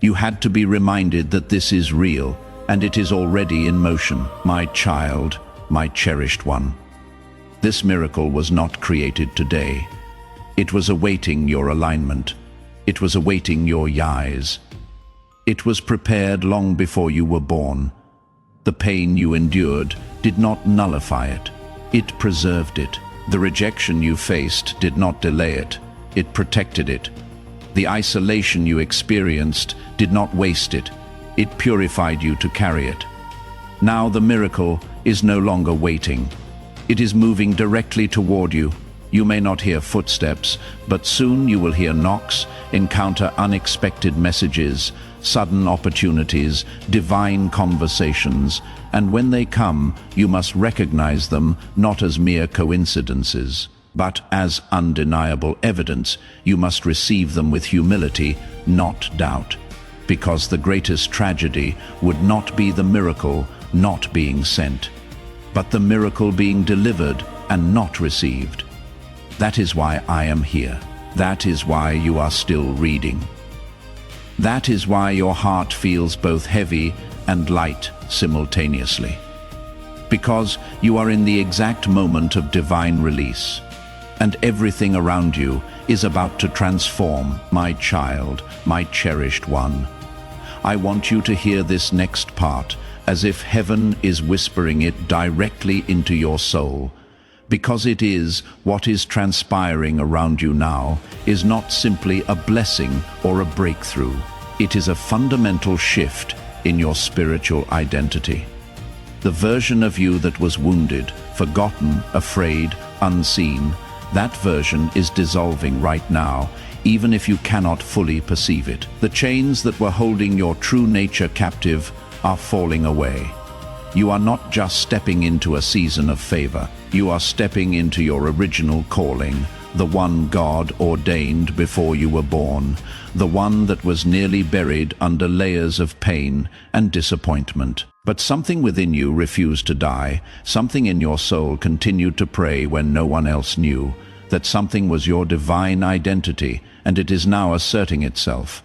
You had to be reminded that this is real, and it is already in motion. My child, my cherished one. This miracle was not created today. It was awaiting your alignment. It was awaiting your yes. It was prepared long before you were born. The pain you endured did not nullify it. It preserved it. The rejection you faced did not delay it. It protected it. The isolation you experienced did not waste it. It purified you to carry it. Now the miracle is no longer waiting. It is moving directly toward you. You may not hear footsteps, but soon you will hear knocks, encounter unexpected messages, sudden opportunities, divine conversations, and when they come, you must recognize them not as mere coincidences, but as undeniable evidence. You must receive them with humility, not doubt, because the greatest tragedy would not be the miracle not being sent, but the miracle being delivered and not received. That is why I am here. That is why you are still reading. That is why your heart feels both heavy and light simultaneously. Because you are in the exact moment of divine release, and everything around you is about to transform. My child, my cherished one. I want you to hear this next part as if heaven is whispering it directly into your soul. Because it is, what is transpiring around you now is not simply a blessing or a breakthrough. It is a fundamental shift in your spiritual identity. The version of you that was wounded, forgotten, afraid, unseen, that version is dissolving right now, even if you cannot fully perceive it. The chains that were holding your true nature captive are falling away. You are not just stepping into a season of favor. You are stepping into your original calling, the one God ordained before you were born, the one that was nearly buried under layers of pain and disappointment. But something within you refused to die. Something in your soul continued to pray when no one else knew. That something was your divine identity, and it is now asserting itself.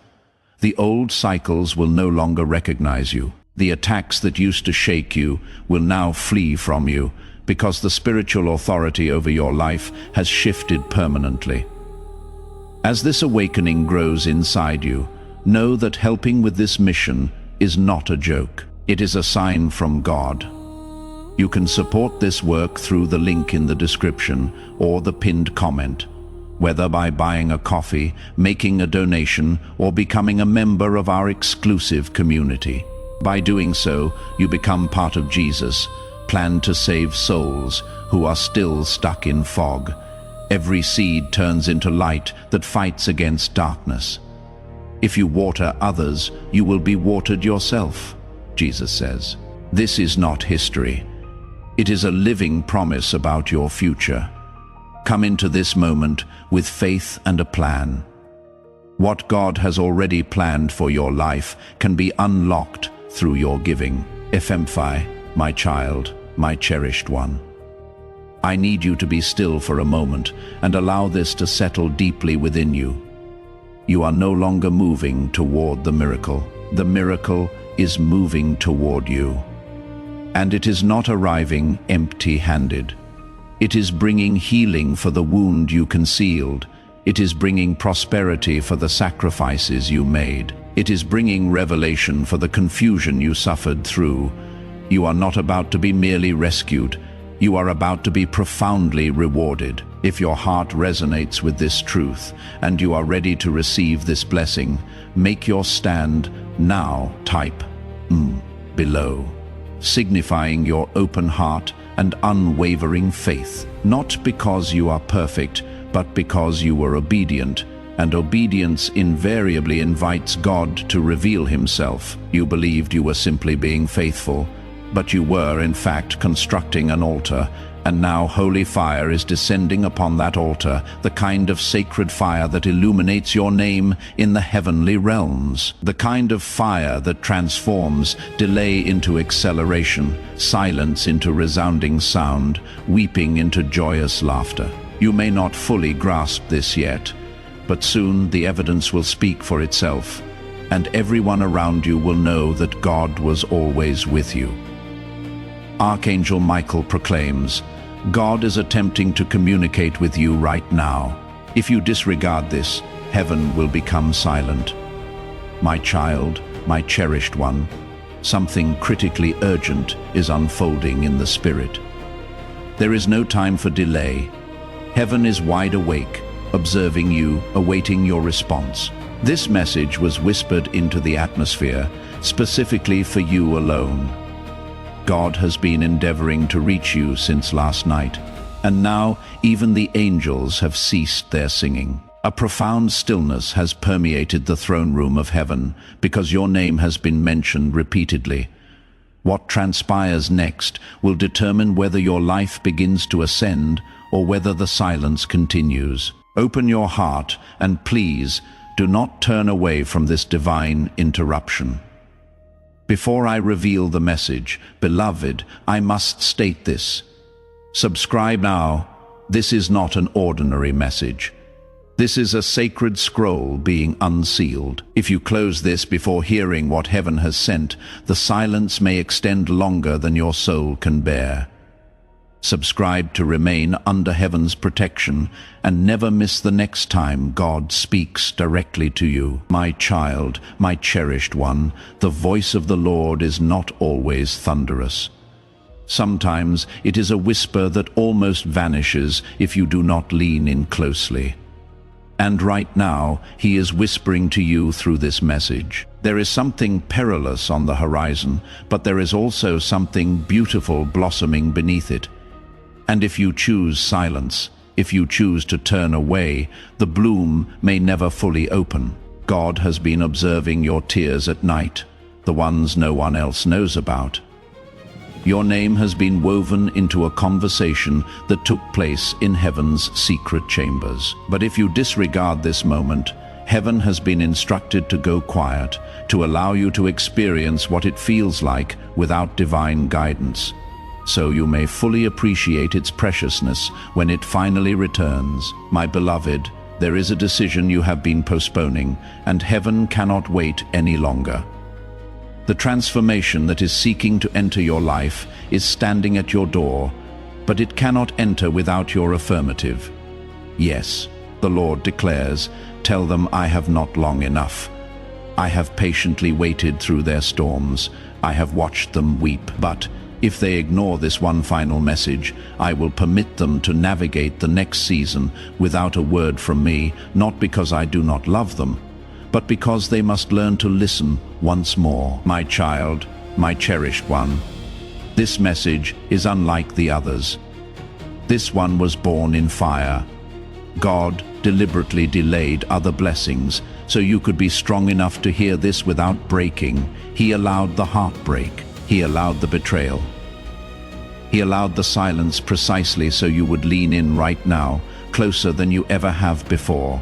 The old cycles will no longer recognize you. The attacks that used to shake you will now flee from you, because the spiritual authority over your life has shifted permanently. As this awakening grows inside you, know that helping with this mission is not a joke. It is a sign from God. You can support this work through the link in the description or the pinned comment, whether by buying a coffee, making a donation, or becoming a member of our exclusive community. By doing so, you become part of Jesus' plan to save souls who are still stuck in fog. Every seed turns into light that fights against darkness. If you water others, you will be watered yourself, Jesus says. This is not history. It is a living promise about your future. Come into this moment with faith and a plan. What God has already planned for your life can be unlocked through your giving. Ephemphai, my child, my cherished one. I need you to be still for a moment and allow this to settle deeply within you. You are no longer moving toward the miracle. The miracle is moving toward you. And it is not arriving empty-handed. It is bringing healing for the wound you concealed. It is bringing prosperity for the sacrifices you made. It is bringing revelation for the confusion you suffered through. You are not about to be merely rescued. You are about to be profoundly rewarded. If your heart resonates with this truth and you are ready to receive this blessing, make your stand now. Type below, signifying your open heart and unwavering faith. Not because you are perfect, but because you were obedient, and obedience invariably invites God to reveal himself. You believed you were simply being faithful, but you were, in fact, constructing an altar, and now holy fire is descending upon that altar, the kind of sacred fire that illuminates your name in the heavenly realms, the kind of fire that transforms delay into acceleration, silence into resounding sound, weeping into joyous laughter. You may not fully grasp this yet, but soon the evidence will speak for itself, and everyone around you will know that God was always with you. Archangel Michael proclaims, God is attempting to communicate with you right now. If you disregard this, heaven will become silent. My child, my cherished one, something critically urgent is unfolding in the spirit. There is no time for delay. Heaven is wide awake, observing you, awaiting your response. This message was whispered into the atmosphere, specifically for you alone. God has been endeavoring to reach you since last night, and now even the angels have ceased their singing. A profound stillness has permeated the throne room of heaven because your name has been mentioned repeatedly. What transpires next will determine whether your life begins to ascend or whether the silence continues. Open your heart and please do not turn away from this divine interruption. Before I reveal the message, beloved, I must state this. Subscribe now. This is not an ordinary message. This is a sacred scroll being unsealed. If you close this before hearing what heaven has sent, the silence may extend longer than your soul can bear. Subscribe to remain under heaven's protection and never miss the next time God speaks directly to you. My child, my cherished one, the voice of the Lord is not always thunderous. Sometimes it is a whisper that almost vanishes if you do not lean in closely. And right now, he is whispering to you through this message. There is something perilous on the horizon, but there is also something beautiful blossoming beneath it. And if you choose silence, if you choose to turn away, the bloom may never fully open. God has been observing your tears at night, the ones no one else knows about. Your name has been woven into a conversation that took place in heaven's secret chambers. But if you disregard this moment, heaven has been instructed to go quiet, to allow you to experience what it feels like without divine guidance, so you may fully appreciate its preciousness when it finally returns. My beloved, there is a decision you have been postponing, and heaven cannot wait any longer. The transformation that is seeking to enter your life is standing at your door, but it cannot enter without your affirmative. Yes, the Lord declares, tell them I have not long enough. I have patiently waited through their storms. I have watched them weep, but if they ignore this one final message, I will permit them to navigate the next season without a word from me, not because I do not love them, but because they must learn to listen once more. My child, my cherished one, this message is unlike the others. This one was born in fire. God deliberately delayed other blessings so you could be strong enough to hear this without breaking. He allowed the heartbreak. He allowed the betrayal. He allowed the silence precisely so you would lean in right now, closer than you ever have before.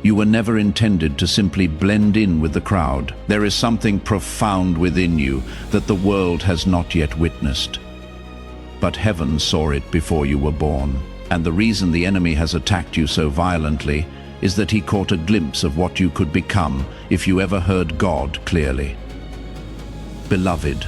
You were never intended to simply blend in with the crowd. There is something profound within you that the world has not yet witnessed. But heaven saw it before you were born. And the reason the enemy has attacked you so violently is that he caught a glimpse of what you could become if you ever heard God clearly. Beloved,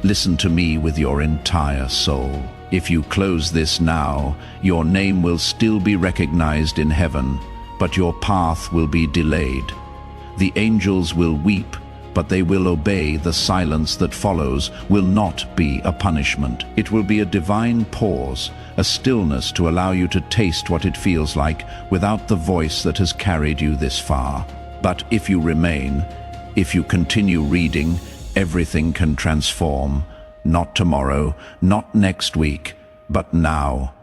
listen to me with your entire soul. If you close this now, your name will still be recognized in heaven, but your path will be delayed. The angels will weep, but they will obey. The silence that follows will not be a punishment. It will be a divine pause, a stillness to allow you to taste what it feels like without the voice that has carried you this far. But if you remain, if you continue reading, everything can transform. Not tomorrow, not next week, but now.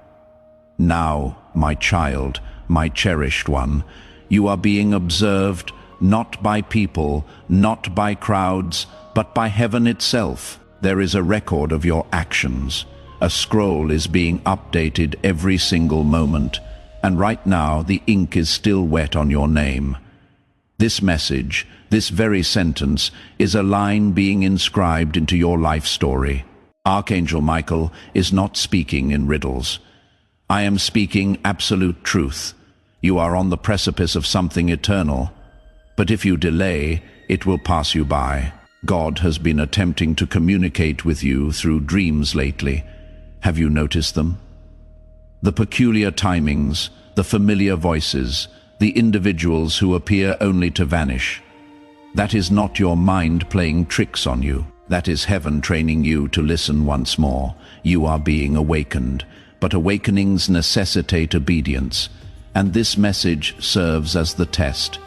Now, my child, my cherished one, you are being observed not by people, not by crowds, but by heaven itself. There is a record of your actions. A scroll is being updated every single moment, and right now the ink is still wet on your name. This message, this very sentence, is a line being inscribed into your life story. Archangel Michael is not speaking in riddles. I am speaking absolute truth. You are on the precipice of something eternal. But if you delay, it will pass you by. God has been attempting to communicate with you through dreams lately. Have you noticed them? The peculiar timings, the familiar voices, the individuals who appear only to vanish. That is not your mind playing tricks on you. That is heaven training you to listen once more. You are being awakened, but awakenings necessitate obedience, and this message serves as the test.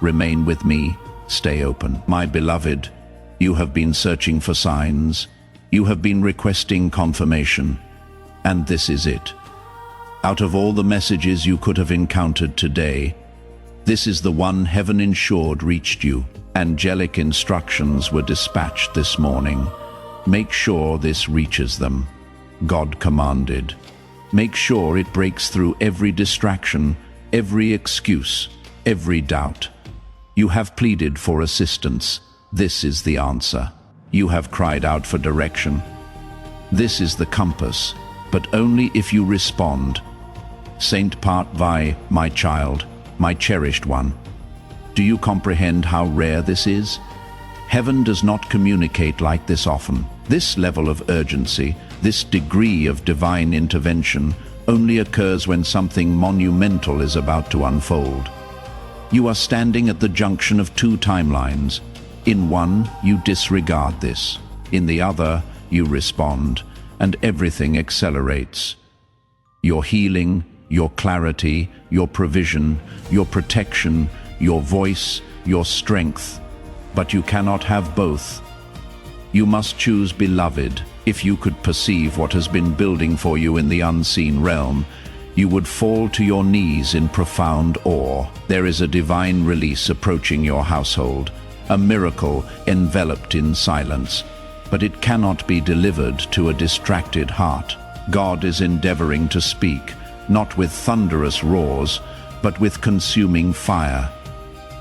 Remain with me, stay open. My beloved, you have been searching for signs, you have been requesting confirmation, and this is it. Out of all the messages you could have encountered today, this is the one heaven ensured reached you. Angelic instructions were dispatched this morning. Make sure this reaches them. God commanded. Make sure it breaks through every distraction, every excuse, every doubt. You have pleaded for assistance. This is the answer. You have cried out for direction. This is the compass, but only if you respond. Saint Part Vi, my child, my cherished one. Do you comprehend how rare this is? Heaven does not communicate like this often. This level of urgency, this degree of divine intervention, only occurs when something monumental is about to unfold. You are standing at the junction of two timelines. In one, you disregard this. In the other, you respond, and everything accelerates. Your healing, your clarity, your provision, your protection, your voice, your strength. But you cannot have both. You must choose, beloved. If you could perceive what has been building for you in the unseen realm, you would fall to your knees in profound awe. There is a divine release approaching your household, a miracle enveloped in silence, but it cannot be delivered to a distracted heart. God is endeavoring to speak, not with thunderous roars, but with consuming fire.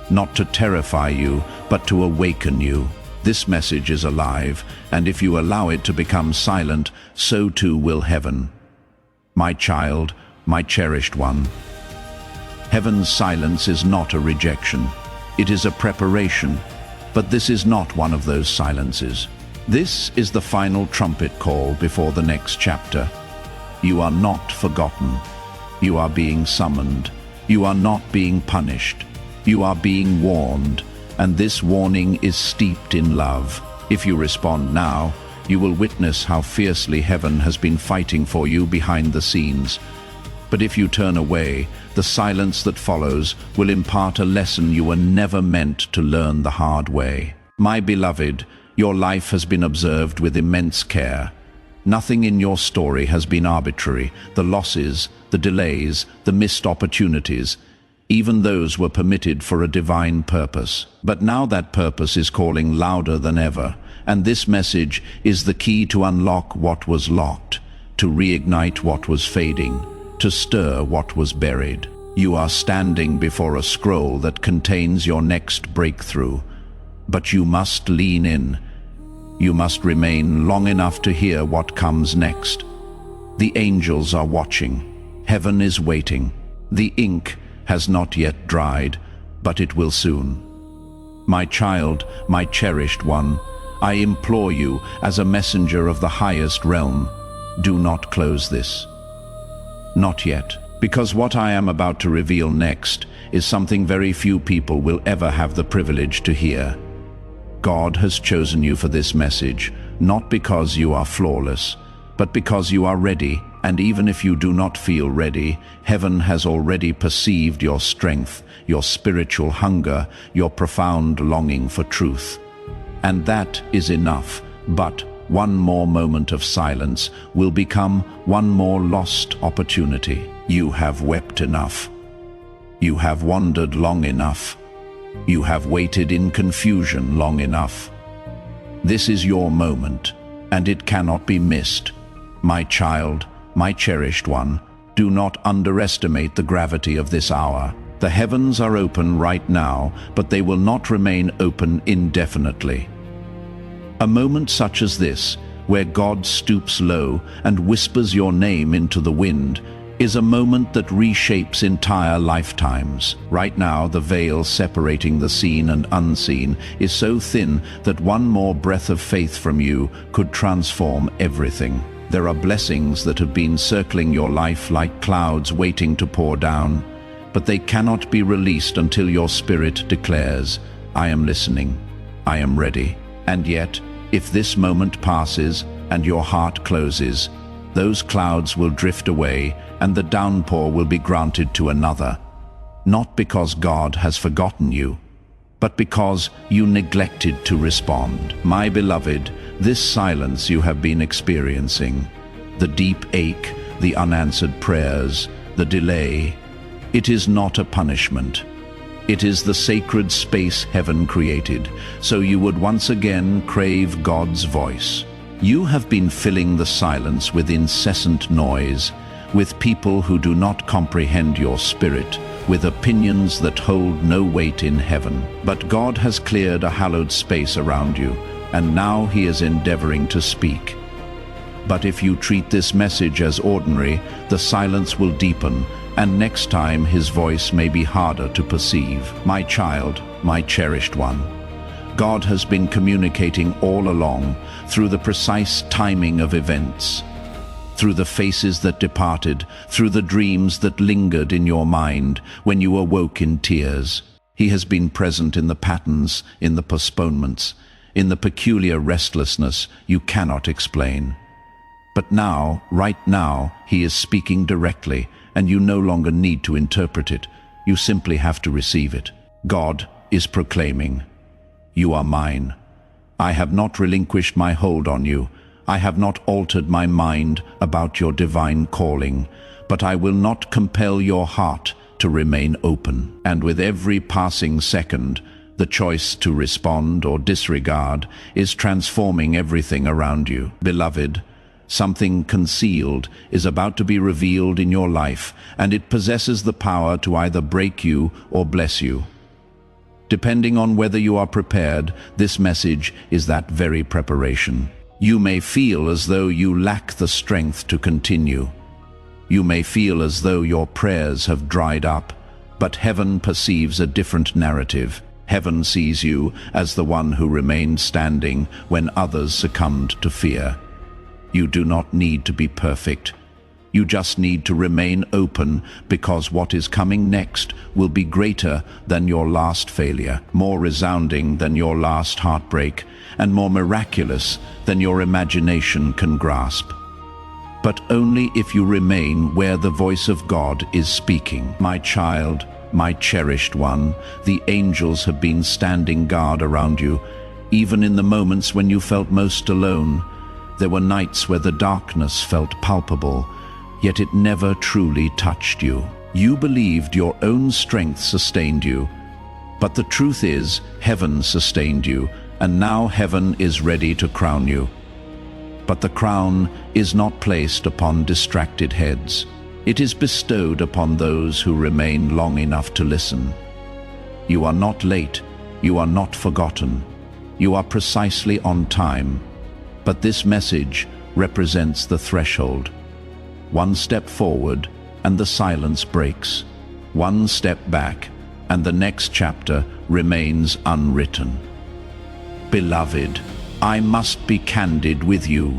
Not to terrify you, but to awaken you. This message is alive, and if you allow it to become silent, so too will heaven. My child, my cherished one. Heaven's silence is not a rejection. It is a preparation, but this is not one of those silences. This is the final trumpet call before the next chapter. You are not forgotten. You are being summoned. You are not being punished. You are being warned, and this warning is steeped in love. If you respond now, you will witness how fiercely heaven has been fighting for you behind the scenes. But if you turn away, the silence that follows will impart a lesson you were never meant to learn the hard way. My beloved, your life has been observed with immense care. Nothing in your story has been arbitrary. The losses, the delays, the missed opportunities, even those were permitted for a divine purpose. But now that purpose is calling louder than ever, and this message is the key to unlock what was locked, to reignite what was fading, to stir what was buried. You are standing before a scroll that contains your next breakthrough, but you must lean in. You must remain long enough to hear what comes next. The angels are watching. Heaven is waiting. The ink has not yet dried, but it will soon. My child, my cherished one, I implore you as a messenger of the highest realm, do not close this. Not yet, because what I am about to reveal next is something very few people will ever have the privilege to hear. God has chosen you for this message, not because you are flawless, but because you are ready, and even if you do not feel ready, heaven has already perceived your strength, your spiritual hunger, your profound longing for truth. And that is enough, but one more moment of silence will become one more lost opportunity. You have wept enough. You have wandered long enough. You have waited in confusion long enough. This is your moment, and it cannot be missed. My child, my cherished one, do not underestimate the gravity of this hour. The heavens are open right now, but they will not remain open indefinitely. A moment such as this, where God stoops low and whispers your name into the wind, is a moment that reshapes entire lifetimes. Right now, the veil separating the seen and unseen is so thin that one more breath of faith from you could transform everything. There are blessings that have been circling your life like clouds waiting to pour down, but they cannot be released until your spirit declares, "I am listening, I am ready." And yet, if this moment passes and your heart closes, those clouds will drift away and the downpour will be granted to another. Not because God has forgotten you, but because you neglected to respond. My beloved, this silence you have been experiencing, the deep ache, the unanswered prayers, the delay, it is not a punishment. It is the sacred space heaven created, so you would once again crave God's voice. You have been filling the silence with incessant noise, with people who do not comprehend your spirit, with opinions that hold no weight in heaven. But God has cleared a hallowed space around you, and now He is endeavoring to speak. But if you treat this message as ordinary, the silence will deepen, and next time His voice may be harder to perceive. My child, my cherished one, God has been communicating all along through the precise timing of events, through the faces that departed, through the dreams that lingered in your mind when you awoke in tears. He has been present in the patterns, in the postponements, in the peculiar restlessness you cannot explain. But now, right now, He is speaking directly, and you no longer need to interpret it. You simply have to receive it. God is proclaiming, "You are mine. I have not relinquished my hold on you. I have not altered my mind about your divine calling, but I will not compel your heart to remain open." And with every passing second, the choice to respond or disregard is transforming everything around you. Beloved, something concealed is about to be revealed in your life, and it possesses the power to either break you or bless you. Depending on whether you are prepared, this message is that very preparation. You may feel as though you lack the strength to continue. You may feel as though your prayers have dried up, but heaven perceives a different narrative. Heaven sees you as the one who remained standing when others succumbed to fear. You do not need to be perfect. You just need to remain open, because what is coming next will be greater than your last failure, more resounding than your last heartbreak, and more miraculous than your imagination can grasp. But only if you remain where the voice of God is speaking. My child, my cherished one, the angels have been standing guard around you, even in the moments when you felt most alone. There were nights where the darkness felt palpable, yet it never truly touched you. You believed your own strength sustained you, but the truth is, heaven sustained you, and now heaven is ready to crown you. But the crown is not placed upon distracted heads. It is bestowed upon those who remain long enough to listen. You are not late, you are not forgotten. You are precisely on time. But this message represents the threshold. One step forward, and the silence breaks. One step back, and the next chapter remains unwritten. Beloved, I must be candid with you.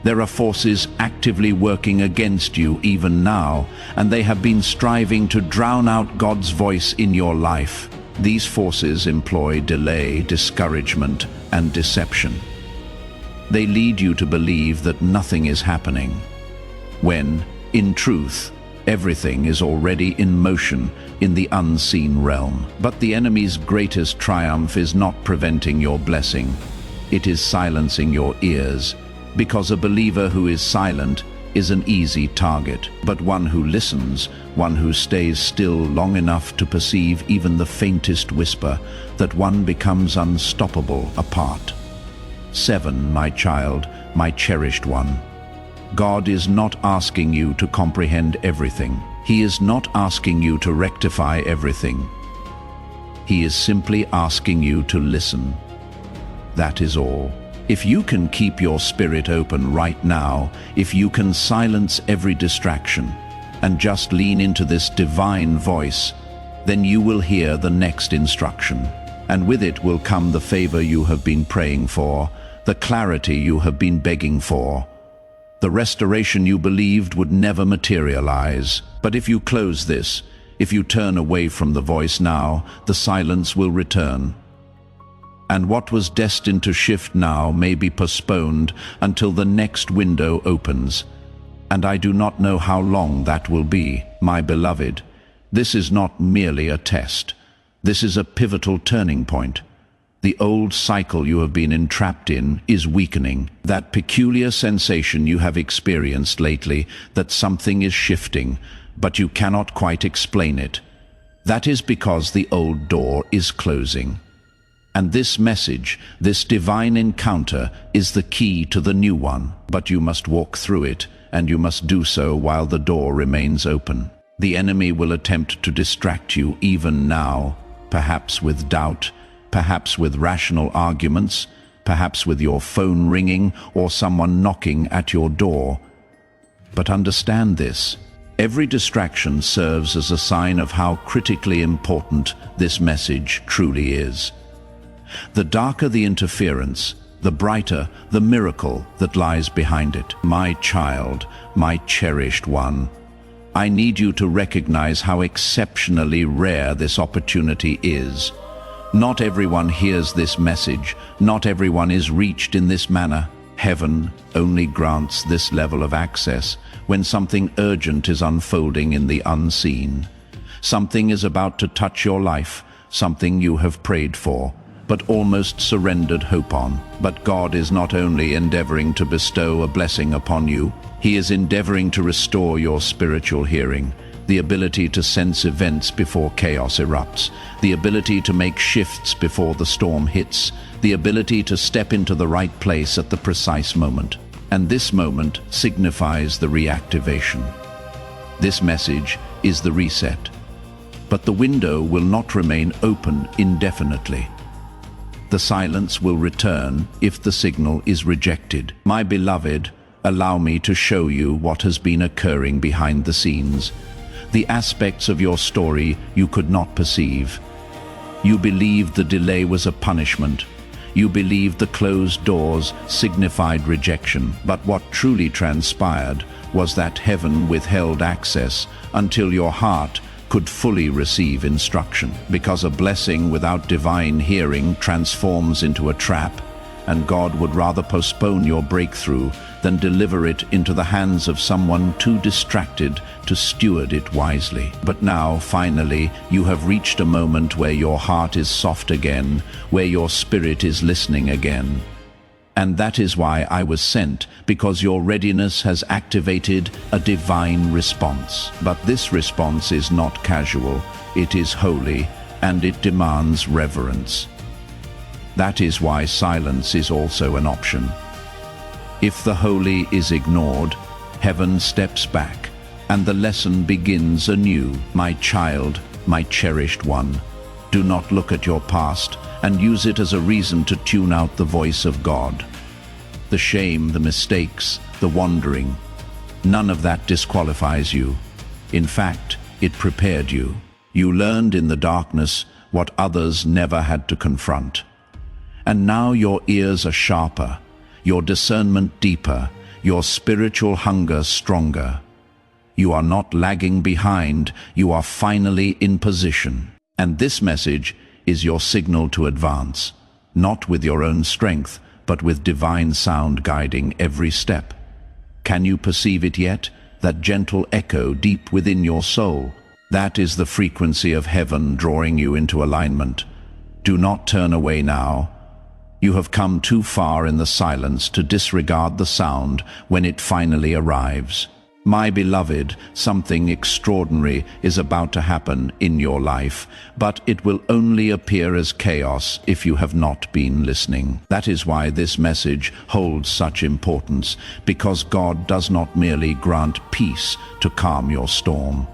There are forces actively working against you even now, and they have been striving to drown out God's voice in your life. These forces employ delay, discouragement, and deception. They lead you to believe that nothing is happening, when, in truth, everything is already in motion in the unseen realm. But the enemy's greatest triumph is not preventing your blessing. It is silencing your ears, because a believer who is silent is an easy target. But one who listens, one who stays still long enough to perceive even the faintest whisper, that one becomes unstoppable apart. 7, my child, my cherished one. God is not asking you to comprehend everything. He is not asking you to rectify everything. He is simply asking you to listen. That is all. If you can keep your spirit open right now, if you can silence every distraction and just lean into this divine voice, then you will hear the next instruction. And with it will come the favor you have been praying for, the clarity you have been begging for, the restoration you believed would never materialize. But if you close this, if you turn away from the voice now, the silence will return. And what was destined to shift now may be postponed until the next window opens. And I do not know how long that will be, my beloved. This is not merely a test. This is a pivotal turning point. The old cycle you have been entrapped in is weakening. That peculiar sensation you have experienced lately, that something is shifting, but you cannot quite explain it. That is because the old door is closing. And this message, this divine encounter, is the key to the new one. But you must walk through it, and you must do so while the door remains open. The enemy will attempt to distract you even now, perhaps with doubt, perhaps with rational arguments, perhaps with your phone ringing or someone knocking at your door. But understand this: every distraction serves as a sign of how critically important this message truly is. The darker the interference, the brighter the miracle that lies behind it. My child, my cherished one, I need you to recognize how exceptionally rare this opportunity is. Not everyone hears this message. Not everyone is reached in this manner. Heaven only grants this level of access when something urgent is unfolding in the unseen. Something is about to touch your life, something you have prayed for, but almost surrendered hope on. But God is not only endeavoring to bestow a blessing upon you, He is endeavoring to restore your spiritual hearing, the ability to sense events before chaos erupts, the ability to make shifts before the storm hits, the ability to step into the right place at the precise moment. And this moment signifies the reactivation. This message is the reset. But the window will not remain open indefinitely. The silence will return if the signal is rejected. My beloved, allow me to show you what has been occurring behind the scenes, the aspects of your story you could not perceive. You believed the delay was a punishment. You believed the closed doors signified rejection. But what truly transpired was that heaven withheld access until your heart could fully receive instruction. Because a blessing without divine hearing transforms into a trap, and God would rather postpone your breakthrough than deliver it into the hands of someone too distracted to steward it wisely. But now, finally, you have reached a moment where your heart is soft again, where your spirit is listening again. And that is why I was sent, because your readiness has activated a divine response. But this response is not casual, it is holy, and it demands reverence. That is why silence is also an option. If the holy is ignored, heaven steps back, and the lesson begins anew. My child, my cherished one, do not look at your past and use it as a reason to tune out the voice of God. The shame, the mistakes, the wandering, none of that disqualifies you. In fact, it prepared you. You learned in the darkness what others never had to confront. And now your ears are sharper, your discernment deeper, your spiritual hunger stronger. You are not lagging behind, you are finally in position. And this message is your signal to advance, not with your own strength, but with divine sound guiding every step. Can you perceive it yet? That gentle echo deep within your soul? That is the frequency of heaven drawing you into alignment. Do not turn away now. You have come too far in the silence to disregard the sound when it finally arrives. My beloved, something extraordinary is about to happen in your life, but it will only appear as chaos if you have not been listening. That is why this message holds such importance, because God does not merely grant peace to calm your storm.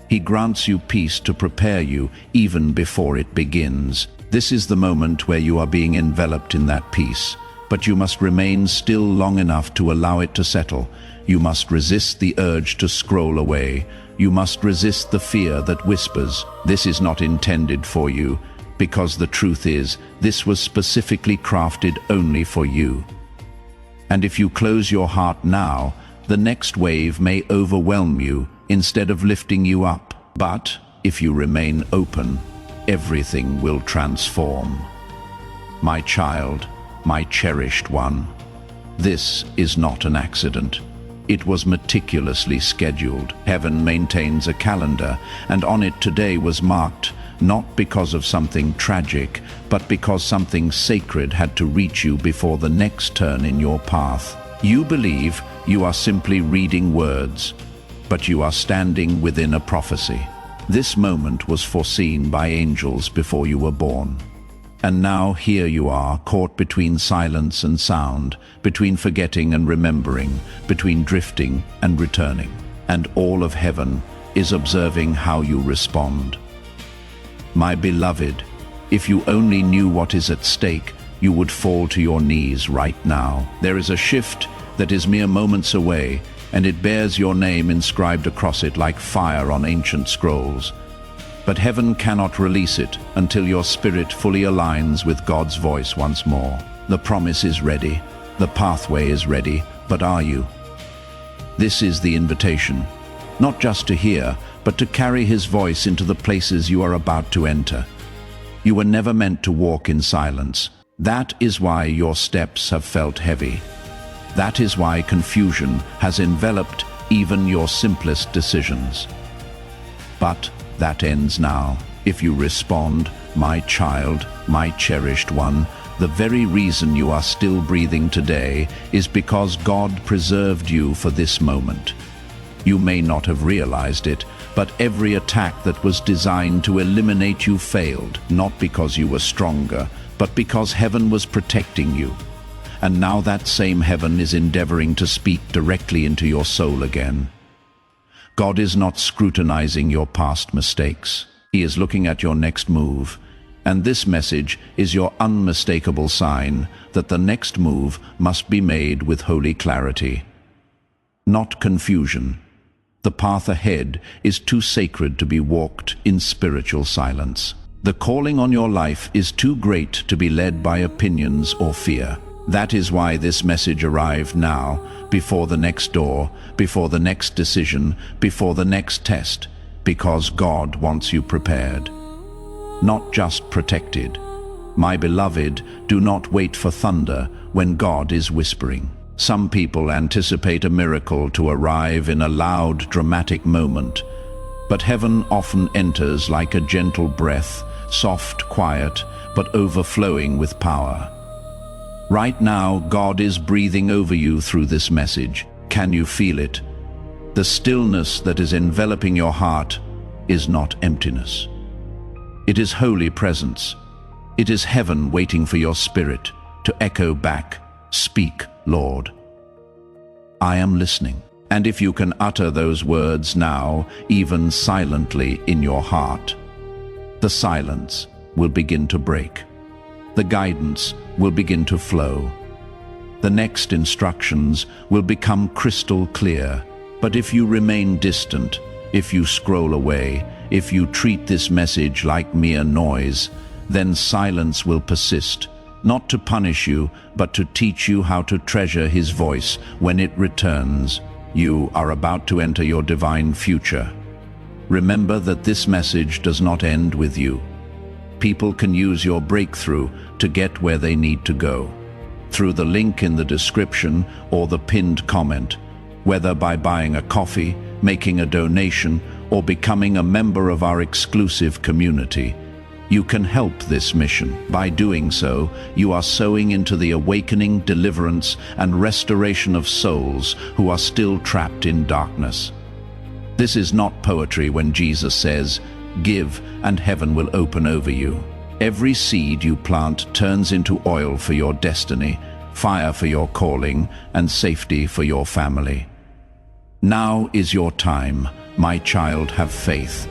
He grants you peace to prepare you even before it begins. This is the moment where you are being enveloped in that peace, but you must remain still long enough to allow it to settle. You must resist the urge to scroll away. You must resist the fear that whispers, "This is not intended for you," because the truth is, this was specifically crafted only for you. And if you close your heart now, the next wave may overwhelm you instead of lifting you up. But if you remain open, everything will transform. My child, my cherished one, this is not an accident. It was meticulously scheduled. Heaven maintains a calendar, and on it today was marked, not because of something tragic, but because something sacred had to reach you before the next turn in your path. You believe you are simply reading words, but you are standing within a prophecy. This moment was foreseen by angels before you were born. And now here you are, caught between silence and sound, between forgetting and remembering, between drifting and returning. And all of heaven is observing how you respond. My beloved, if you only knew what is at stake, you would fall to your knees right now. There is a shift that is mere moments away, and it bears your name inscribed across it like fire on ancient scrolls. But heaven cannot release it until your spirit fully aligns with God's voice once more. The promise is ready, the pathway is ready, but are you? This is the invitation, not just to hear, but to carry His voice into the places you are about to enter. You were never meant to walk in silence. That is why your steps have felt heavy. That is why confusion has enveloped even your simplest decisions. But that ends now. If you respond, my child, my cherished one, the very reason you are still breathing today is because God preserved you for this moment. You may not have realized it, but every attack that was designed to eliminate you failed, not because you were stronger, but because heaven was protecting you. And now that same heaven is endeavoring to speak directly into your soul again. God is not scrutinizing your past mistakes. He is looking at your next move. And this message is your unmistakable sign that the next move must be made with holy clarity, not confusion. The path ahead is too sacred to be walked in spiritual silence. The calling on your life is too great to be led by opinions or fear. That is why this message arrived now, before the next door, before the next decision, before the next test, because God wants you prepared, not just protected. My beloved, do not wait for thunder when God is whispering. Some people anticipate a miracle to arrive in a loud, dramatic moment, but heaven often enters like a gentle breath, soft, quiet, but overflowing with power. Right now, God is breathing over you through this message. Can you feel it? The stillness that is enveloping your heart is not emptiness. It is holy presence. It is heaven waiting for your spirit to echo back, "Speak, Lord. I am listening." And if you can utter those words now, even silently in your heart, the silence will begin to break. The guidance will begin to flow. The next instructions will become crystal clear. But if you remain distant, if you scroll away, if you treat this message like mere noise, then silence will persist, not to punish you, but to teach you how to treasure his voice when it returns. You are about to enter your divine future. Remember that this message does not end with you. People can use your breakthrough to get where they need to go. Through the link in the description or the pinned comment, whether by buying a coffee, making a donation, or becoming a member of our exclusive community, you can help this mission. By doing so, you are sowing into the awakening, deliverance, and restoration of souls who are still trapped in darkness. This is not poetry when Jesus says, "Give, and heaven will open over you." Every seed you plant turns into oil for your destiny, fire for your calling, and safety for your family. Now is your time, my child, have faith.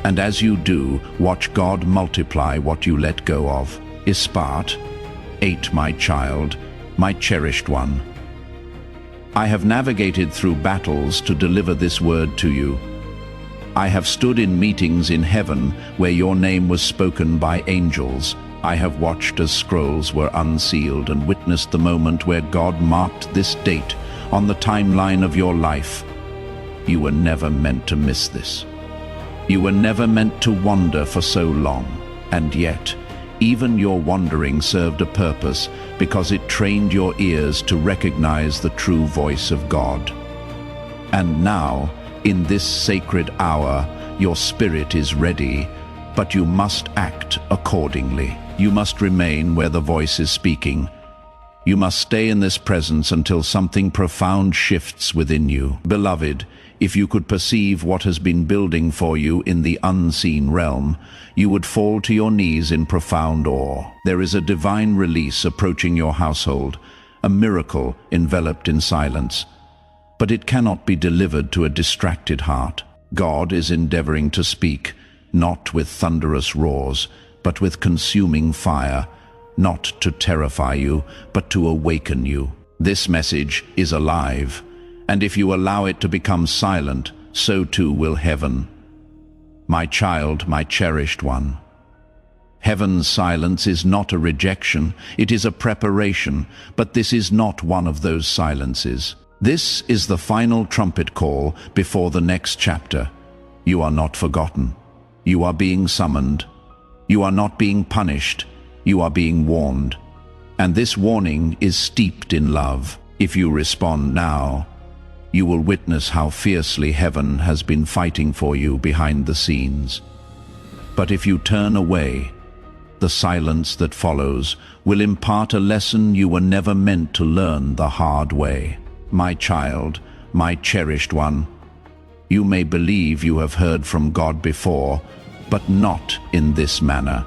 And as you do, watch God multiply what you let go of. Ispat 8, my child, my cherished one. I have navigated through battles to deliver this word to you. I have stood in meetings in heaven where your name was spoken by angels. I have watched as scrolls were unsealed and witnessed the moment where God marked this date on the timeline of your life. You were never meant to miss this. You were never meant to wander for so long, and yet, even your wandering served a purpose because it trained your ears to recognize the true voice of God. And now, in this sacred hour, your spirit is ready, but you must act accordingly. You must remain where the voice is speaking. You must stay in this presence until something profound shifts within you. Beloved, if you could perceive what has been building for you in the unseen realm, you would fall to your knees in profound awe. There is a divine release approaching your household, a miracle enveloped in silence. But it cannot be delivered to a distracted heart. God is endeavoring to speak, not with thunderous roars, but with consuming fire, not to terrify you, but to awaken you. This message is alive, and if you allow it to become silent, so too will heaven. My child, my cherished one. Heaven's silence is not a rejection, it is a preparation, but this is not one of those silences. This is the final trumpet call before the next chapter. You are not forgotten. You are being summoned. You are not being punished. You are being warned. And this warning is steeped in love. If you respond now, you will witness how fiercely heaven has been fighting for you behind the scenes. But if you turn away, the silence that follows will impart a lesson you were never meant to learn the hard way. My child, my cherished one, you may believe you have heard from God before, but not in this manner.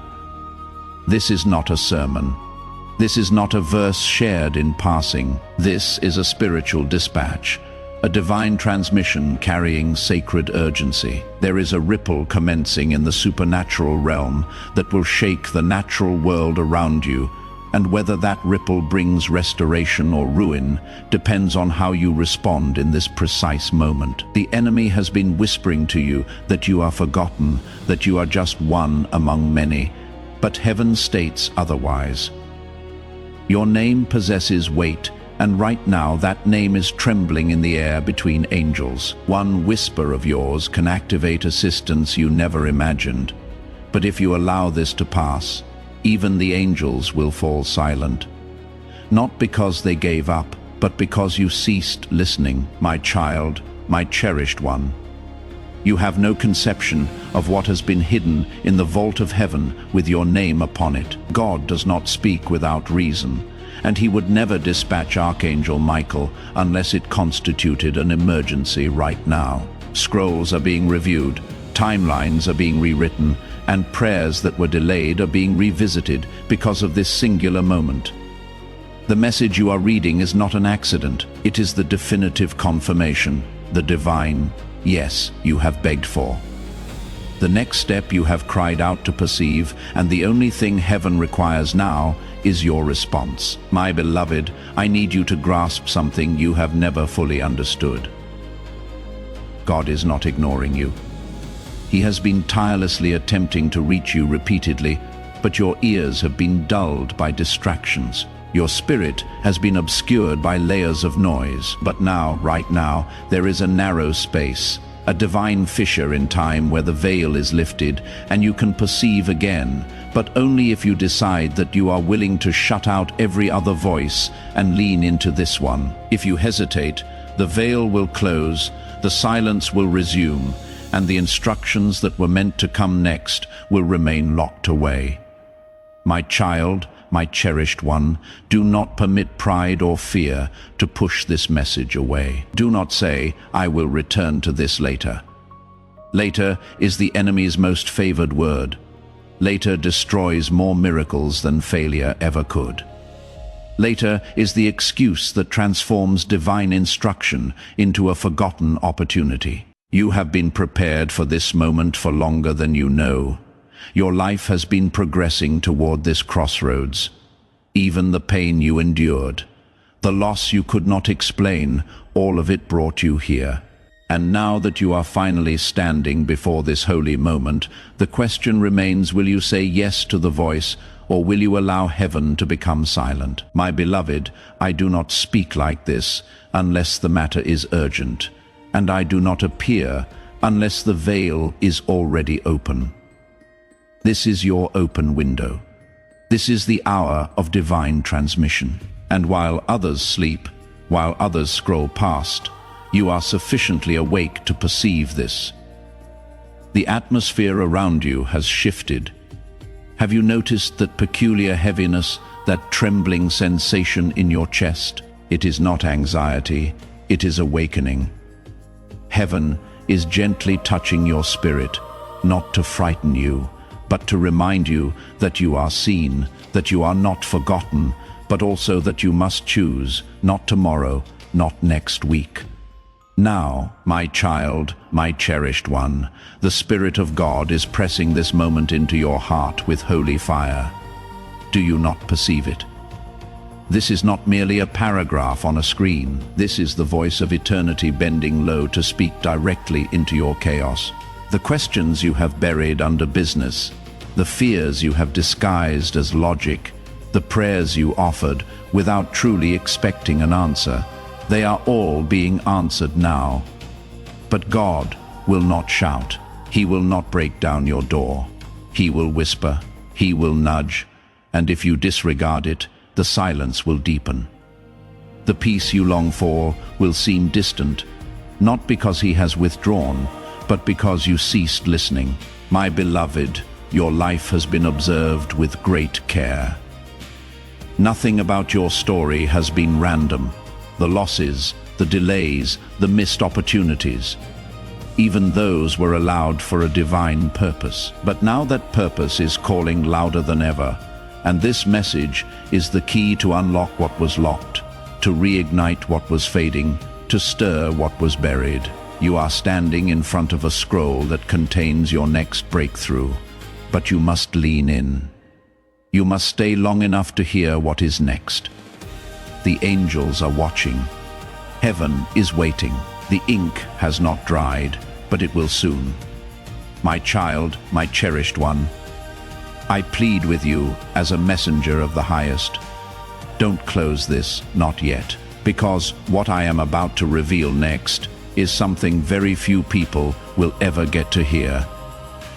This is not a sermon. This is not a verse shared in passing. This is a spiritual dispatch, a divine transmission carrying sacred urgency. There is a ripple commencing in the supernatural realm that will shake the natural world around you, and whether that ripple brings restoration or ruin depends on how you respond in this precise moment. The enemy has been whispering to you that you are forgotten, that you are just one among many, but heaven states otherwise. Your name possesses weight, and right now that name is trembling in the air between angels. One whisper of yours can activate assistance you never imagined. But if you allow this to pass, even the angels will fall silent. Not because they gave up, but because you ceased listening. My child, my cherished one. You have no conception of what has been hidden in the vault of heaven with your name upon it. God does not speak without reason, and he would never dispatch Archangel Michael unless it constituted an emergency right now. Scrolls are being reviewed, timelines are being rewritten, and prayers that were delayed are being revisited because of this singular moment. The message you are reading is not an accident. It is the definitive confirmation, the divine yes you have begged for. The next step you have cried out to perceive, and the only thing heaven requires now is your response. My beloved, I need you to grasp something you have never fully understood. God is not ignoring you. He has been tirelessly attempting to reach you repeatedly, but your ears have been dulled by distractions. Your spirit has been obscured by layers of noise. But now, right now, there is a narrow space, a divine fissure in time where the veil is lifted and you can perceive again, but only if you decide that you are willing to shut out every other voice and lean into this one. If you hesitate, the veil will close, the silence will resume, and the instructions that were meant to come next will remain locked away. My child, my cherished one, do not permit pride or fear to push this message away. Do not say, "I will return to this later." Later is the enemy's most favored word. Later destroys more miracles than failure ever could. Later is the excuse that transforms divine instruction into a forgotten opportunity. You have been prepared for this moment for longer than you know. Your life has been progressing toward this crossroads. Even the pain you endured, the loss you could not explain, all of it brought you here. And now that you are finally standing before this holy moment, the question remains, will you say yes to the voice, or will you allow heaven to become silent? My beloved, I do not speak like this unless the matter is urgent, and I do not appear unless the veil is already open. This is your open window. This is the hour of divine transmission. And while others sleep, while others scroll past, you are sufficiently awake to perceive this. The atmosphere around you has shifted. Have you noticed that peculiar heaviness, that trembling sensation in your chest? It is not anxiety, it is awakening. Heaven is gently touching your spirit, not to frighten you, but to remind you that you are seen, that you are not forgotten, but also that you must choose, not tomorrow, not next week. Now, my child, my cherished one, the Spirit of God is pressing this moment into your heart with holy fire. Do you not perceive it? This is not merely a paragraph on a screen. This is the voice of eternity bending low to speak directly into your chaos. The questions you have buried under business, the fears you have disguised as logic, the prayers you offered without truly expecting an answer, they are all being answered now. But God will not shout. He will not break down your door. He will whisper. He will nudge. And if you disregard it, the silence will deepen. The peace you long for will seem distant, not because he has withdrawn, but because you ceased listening. My beloved, your life has been observed with great care. Nothing about your story has been random. The losses, the delays, the missed opportunities, even those were allowed for a divine purpose. But now that purpose is calling louder than ever, and this message is the key to unlock what was locked, to reignite what was fading, to stir what was buried. You are standing in front of a scroll that contains your next breakthrough, but you must lean in. You must stay long enough to hear what is next. The angels are watching. Heaven is waiting. The ink has not dried, but it will soon. My child, my cherished one, I plead with you as a messenger of the highest. Don't close this, not yet, because what I am about to reveal next is something very few people will ever get to hear.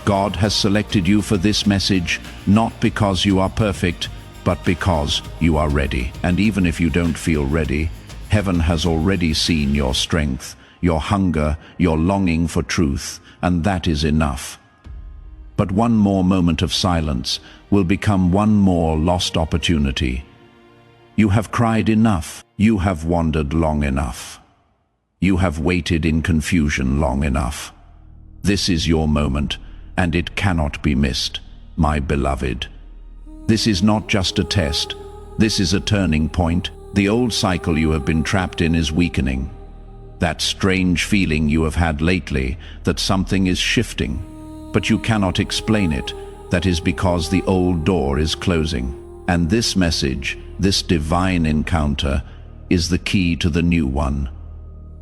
God has selected you for this message, not because you are perfect, but because you are ready. And even if you don't feel ready, heaven has already seen your strength, your hunger, your longing for truth, and that is enough. But one more moment of silence will become one more lost opportunity. You have cried enough. You have wandered long enough. You have waited in confusion long enough. This is your moment, and it cannot be missed, my beloved. This is not just a test. This is a turning point. The old cycle you have been trapped in is weakening. That strange feeling you have had lately, that something is shifting, but you cannot explain it, that is because the old door is closing. And this message, this divine encounter, is the key to the new one.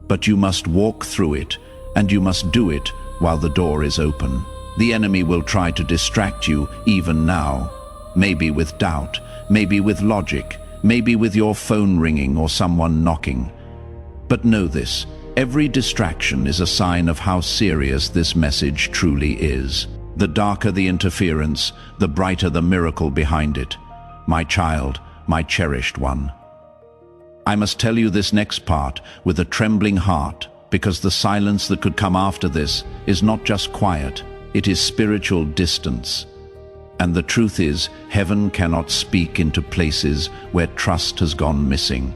But you must walk through it, and you must do it while the door is open. The enemy will try to distract you even now. maybe with doubt, maybe with logic, maybe with your phone ringing or someone knocking. But know this, every distraction is a sign of how serious this message truly is. The darker the interference, the brighter the miracle behind it. My child, my cherished one. I must tell you this next part with a trembling heart, because the silence that could come after this is not just quiet, it is spiritual distance. And the truth is, heaven cannot speak into places where trust has gone missing.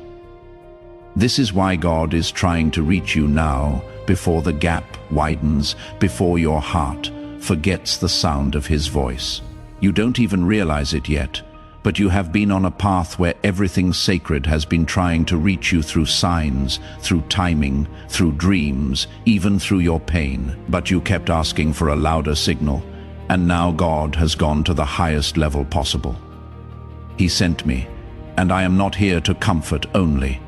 This is why God is trying to reach you now, before the gap widens, before your heart forgets the sound of His voice. You don't even realize it yet, but you have been on a path where everything sacred has been trying to reach you through signs, through timing, through dreams, even through your pain. But you kept asking for a louder signal, and now God has gone to the highest level possible. He sent me, and I am not here to comfort only.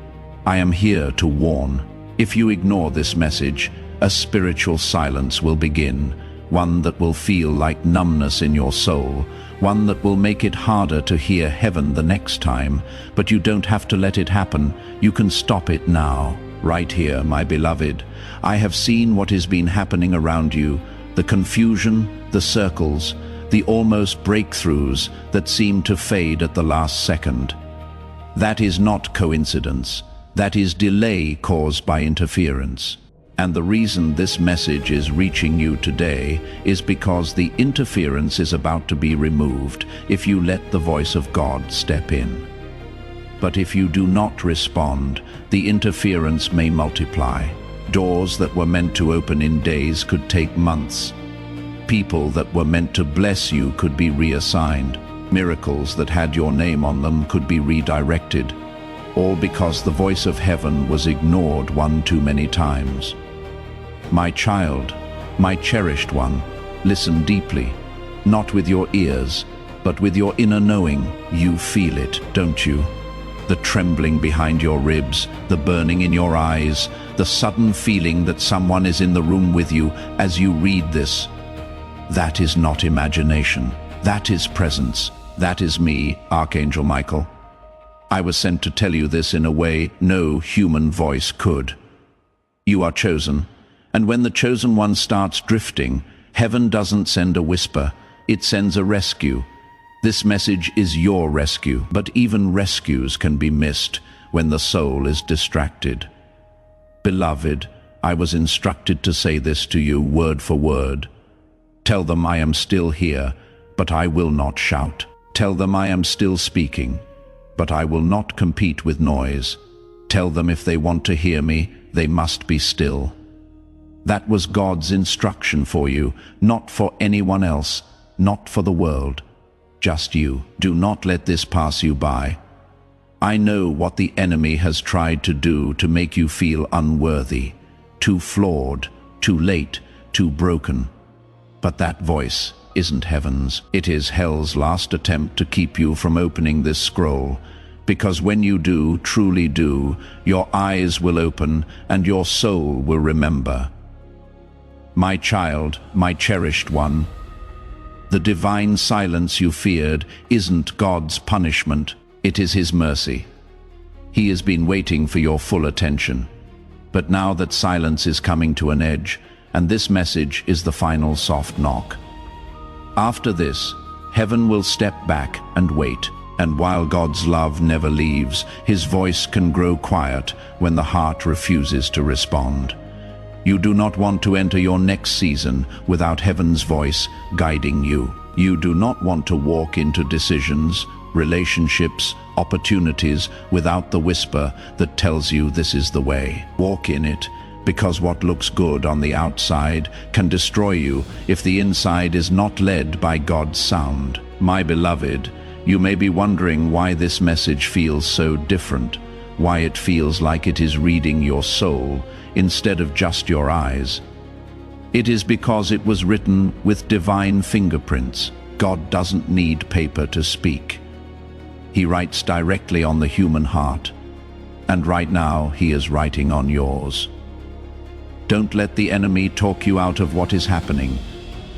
I am here to warn. If you ignore this message, a spiritual silence will begin, one that will feel like numbness in your soul, one that will make it harder to hear heaven the next time. But you don't have to let it happen. You can stop it now, right here, my beloved. I have seen what has been happening around you, the confusion, the circles, the almost breakthroughs that seem to fade at the last second. That is not coincidence. That is delay caused by interference. And the reason this message is reaching you today is because the interference is about to be removed if you let the voice of God step in. But if you do not respond, the interference may multiply. Doors that were meant to open in days could take months. People that were meant to bless you could be reassigned. Miracles that had your name on them could be redirected. All because the voice of heaven was ignored one too many times. My child, my cherished one, listen deeply, not with your ears, but with your inner knowing. You feel it, don't you? The trembling behind your ribs, the burning in your eyes, the sudden feeling that someone is in the room with you as you read this. That is not imagination. That is presence. That is me, Archangel Michael. I was sent to tell you this in a way no human voice could. You are chosen, and when the chosen one starts drifting, heaven doesn't send a whisper, it sends a rescue. This message is your rescue, but even rescues can be missed when the soul is distracted. Beloved, I was instructed to say this to you word for word. Tell them I am still here, but I will not shout. Tell them I am still speaking, but I will not compete with noise. Tell them if they want to hear me, they must be still. That was God's instruction for you, not for anyone else, not for the world. Just you. Do not let this pass you by. I know what the enemy has tried to do to make you feel unworthy, too flawed, too late, too broken. But that voice isn't heaven's. It is hell's last attempt to keep you from opening this scroll. Because when you do, truly do, your eyes will open and your soul will remember. My child, my cherished one, the divine silence you feared isn't God's punishment, it is His mercy. He has been waiting for your full attention. But now that silence is coming to an edge, and this message is the final soft knock. After this, heaven will step back and wait, and while God's love never leaves, His voice can grow quiet when the heart refuses to respond. You do not want to enter your next season without heaven's voice guiding you. You do not want to walk into decisions, relationships, opportunities without the whisper that tells you this is the way. Walk in it, because what looks good on the outside can destroy you if the inside is not led by God's sound. My beloved, you may be wondering why this message feels so different, why it feels like it is reading your soul instead of just your eyes. It is because it was written with divine fingerprints. God doesn't need paper to speak. He writes directly on the human heart, and right now He is writing on yours. Don't let the enemy talk you out of what is happening.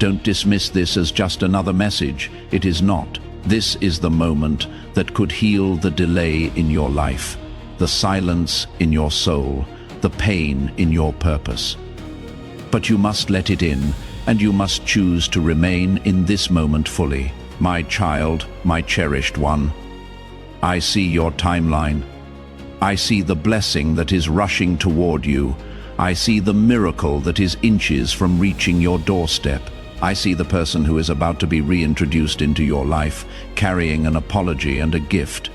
Don't dismiss this as just another message. It is not. This is the moment that could heal the delay in your life, the silence in your soul, the pain in your purpose. But you must let it in, and you must choose to remain in this moment fully. My child, my cherished one, I see your timeline. I see the blessing that is rushing toward you. I see the miracle that is inches from reaching your doorstep. I see the person who is about to be reintroduced into your life, carrying an apology and a gift.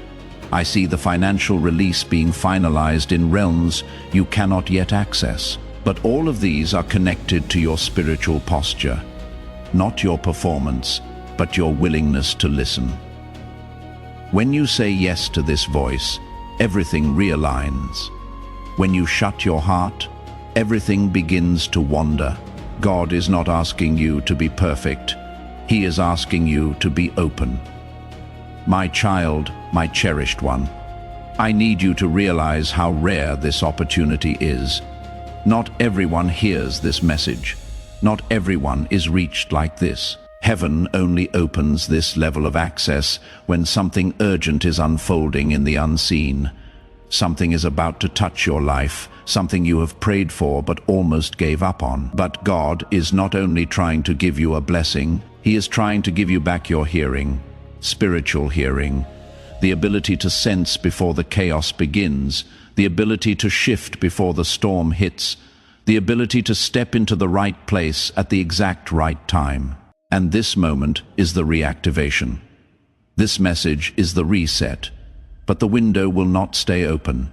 I see the financial release being finalized in realms you cannot yet access. But all of these are connected to your spiritual posture, not your performance, but your willingness to listen. When you say yes to this voice, everything realigns. When you shut your heart, everything begins to wander. God is not asking you to be perfect. He is asking you to be open. My child, my cherished one, I need you to realize how rare this opportunity is. Not everyone hears this message. Not everyone is reached like this. Heaven only opens this level of access when something urgent is unfolding in the unseen. Something is about to touch your life, something you have prayed for but almost gave up on. But God is not only trying to give you a blessing, He is trying to give you back your hearing, spiritual hearing, the ability to sense before the chaos begins, the ability to shift before the storm hits, the ability to step into the right place at the exact right time. And this moment is the reactivation. This message is the reset, but the window will not stay open.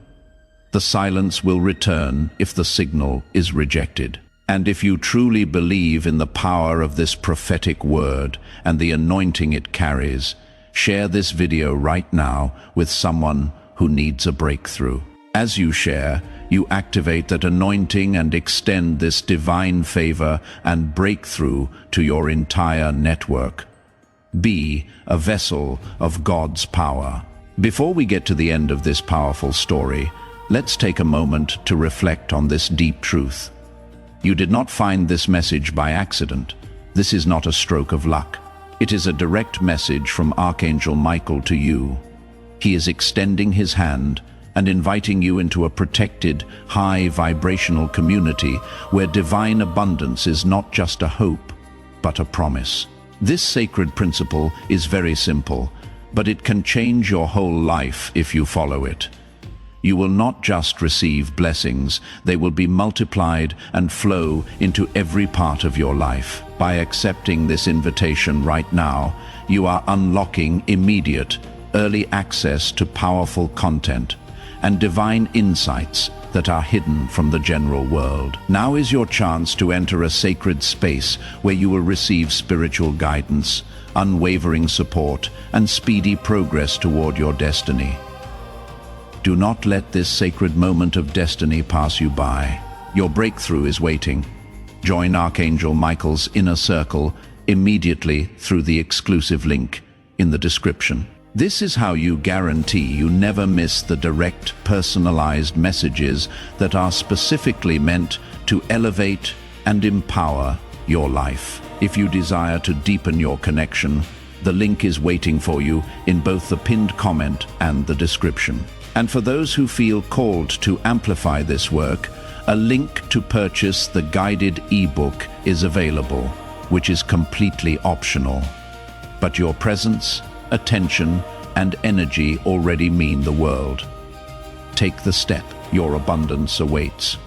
The silence will return if the signal is rejected. And if you truly believe in the power of this prophetic word and the anointing it carries, share this video right now with someone who needs a breakthrough. As you share, you activate that anointing and extend this divine favor and breakthrough to your entire network. Be a vessel of God's power. Before we get to the end of this powerful story, let's take a moment to reflect on this deep truth. You did not find this message by accident. This is not a stroke of luck. It is a direct message from Archangel Michael to you. He is extending his hand and inviting you into a protected, high vibrational community where divine abundance is not just a hope, but a promise. This sacred principle is very simple, but it can change your whole life if you follow it. You will not just receive blessings, they will be multiplied and flow into every part of your life. By accepting this invitation right now, you are unlocking immediate, early access to powerful content and divine insights that are hidden from the general world. Now is your chance to enter a sacred space where you will receive spiritual guidance, unwavering support, and speedy progress toward your destiny. Do not let this sacred moment of destiny pass you by. Your breakthrough is waiting. Join Archangel Michael's inner circle immediately through the exclusive link in the description. This is how you guarantee you never miss the direct, personalized messages that are specifically meant to elevate and empower your life. If you desire to deepen your connection, the link is waiting for you in both the pinned comment and the description. And for those who feel called to amplify this work, a link to purchase the guided ebook is available, which is completely optional. But your presence, attention, and energy already mean the world. Take the step. Your abundance awaits.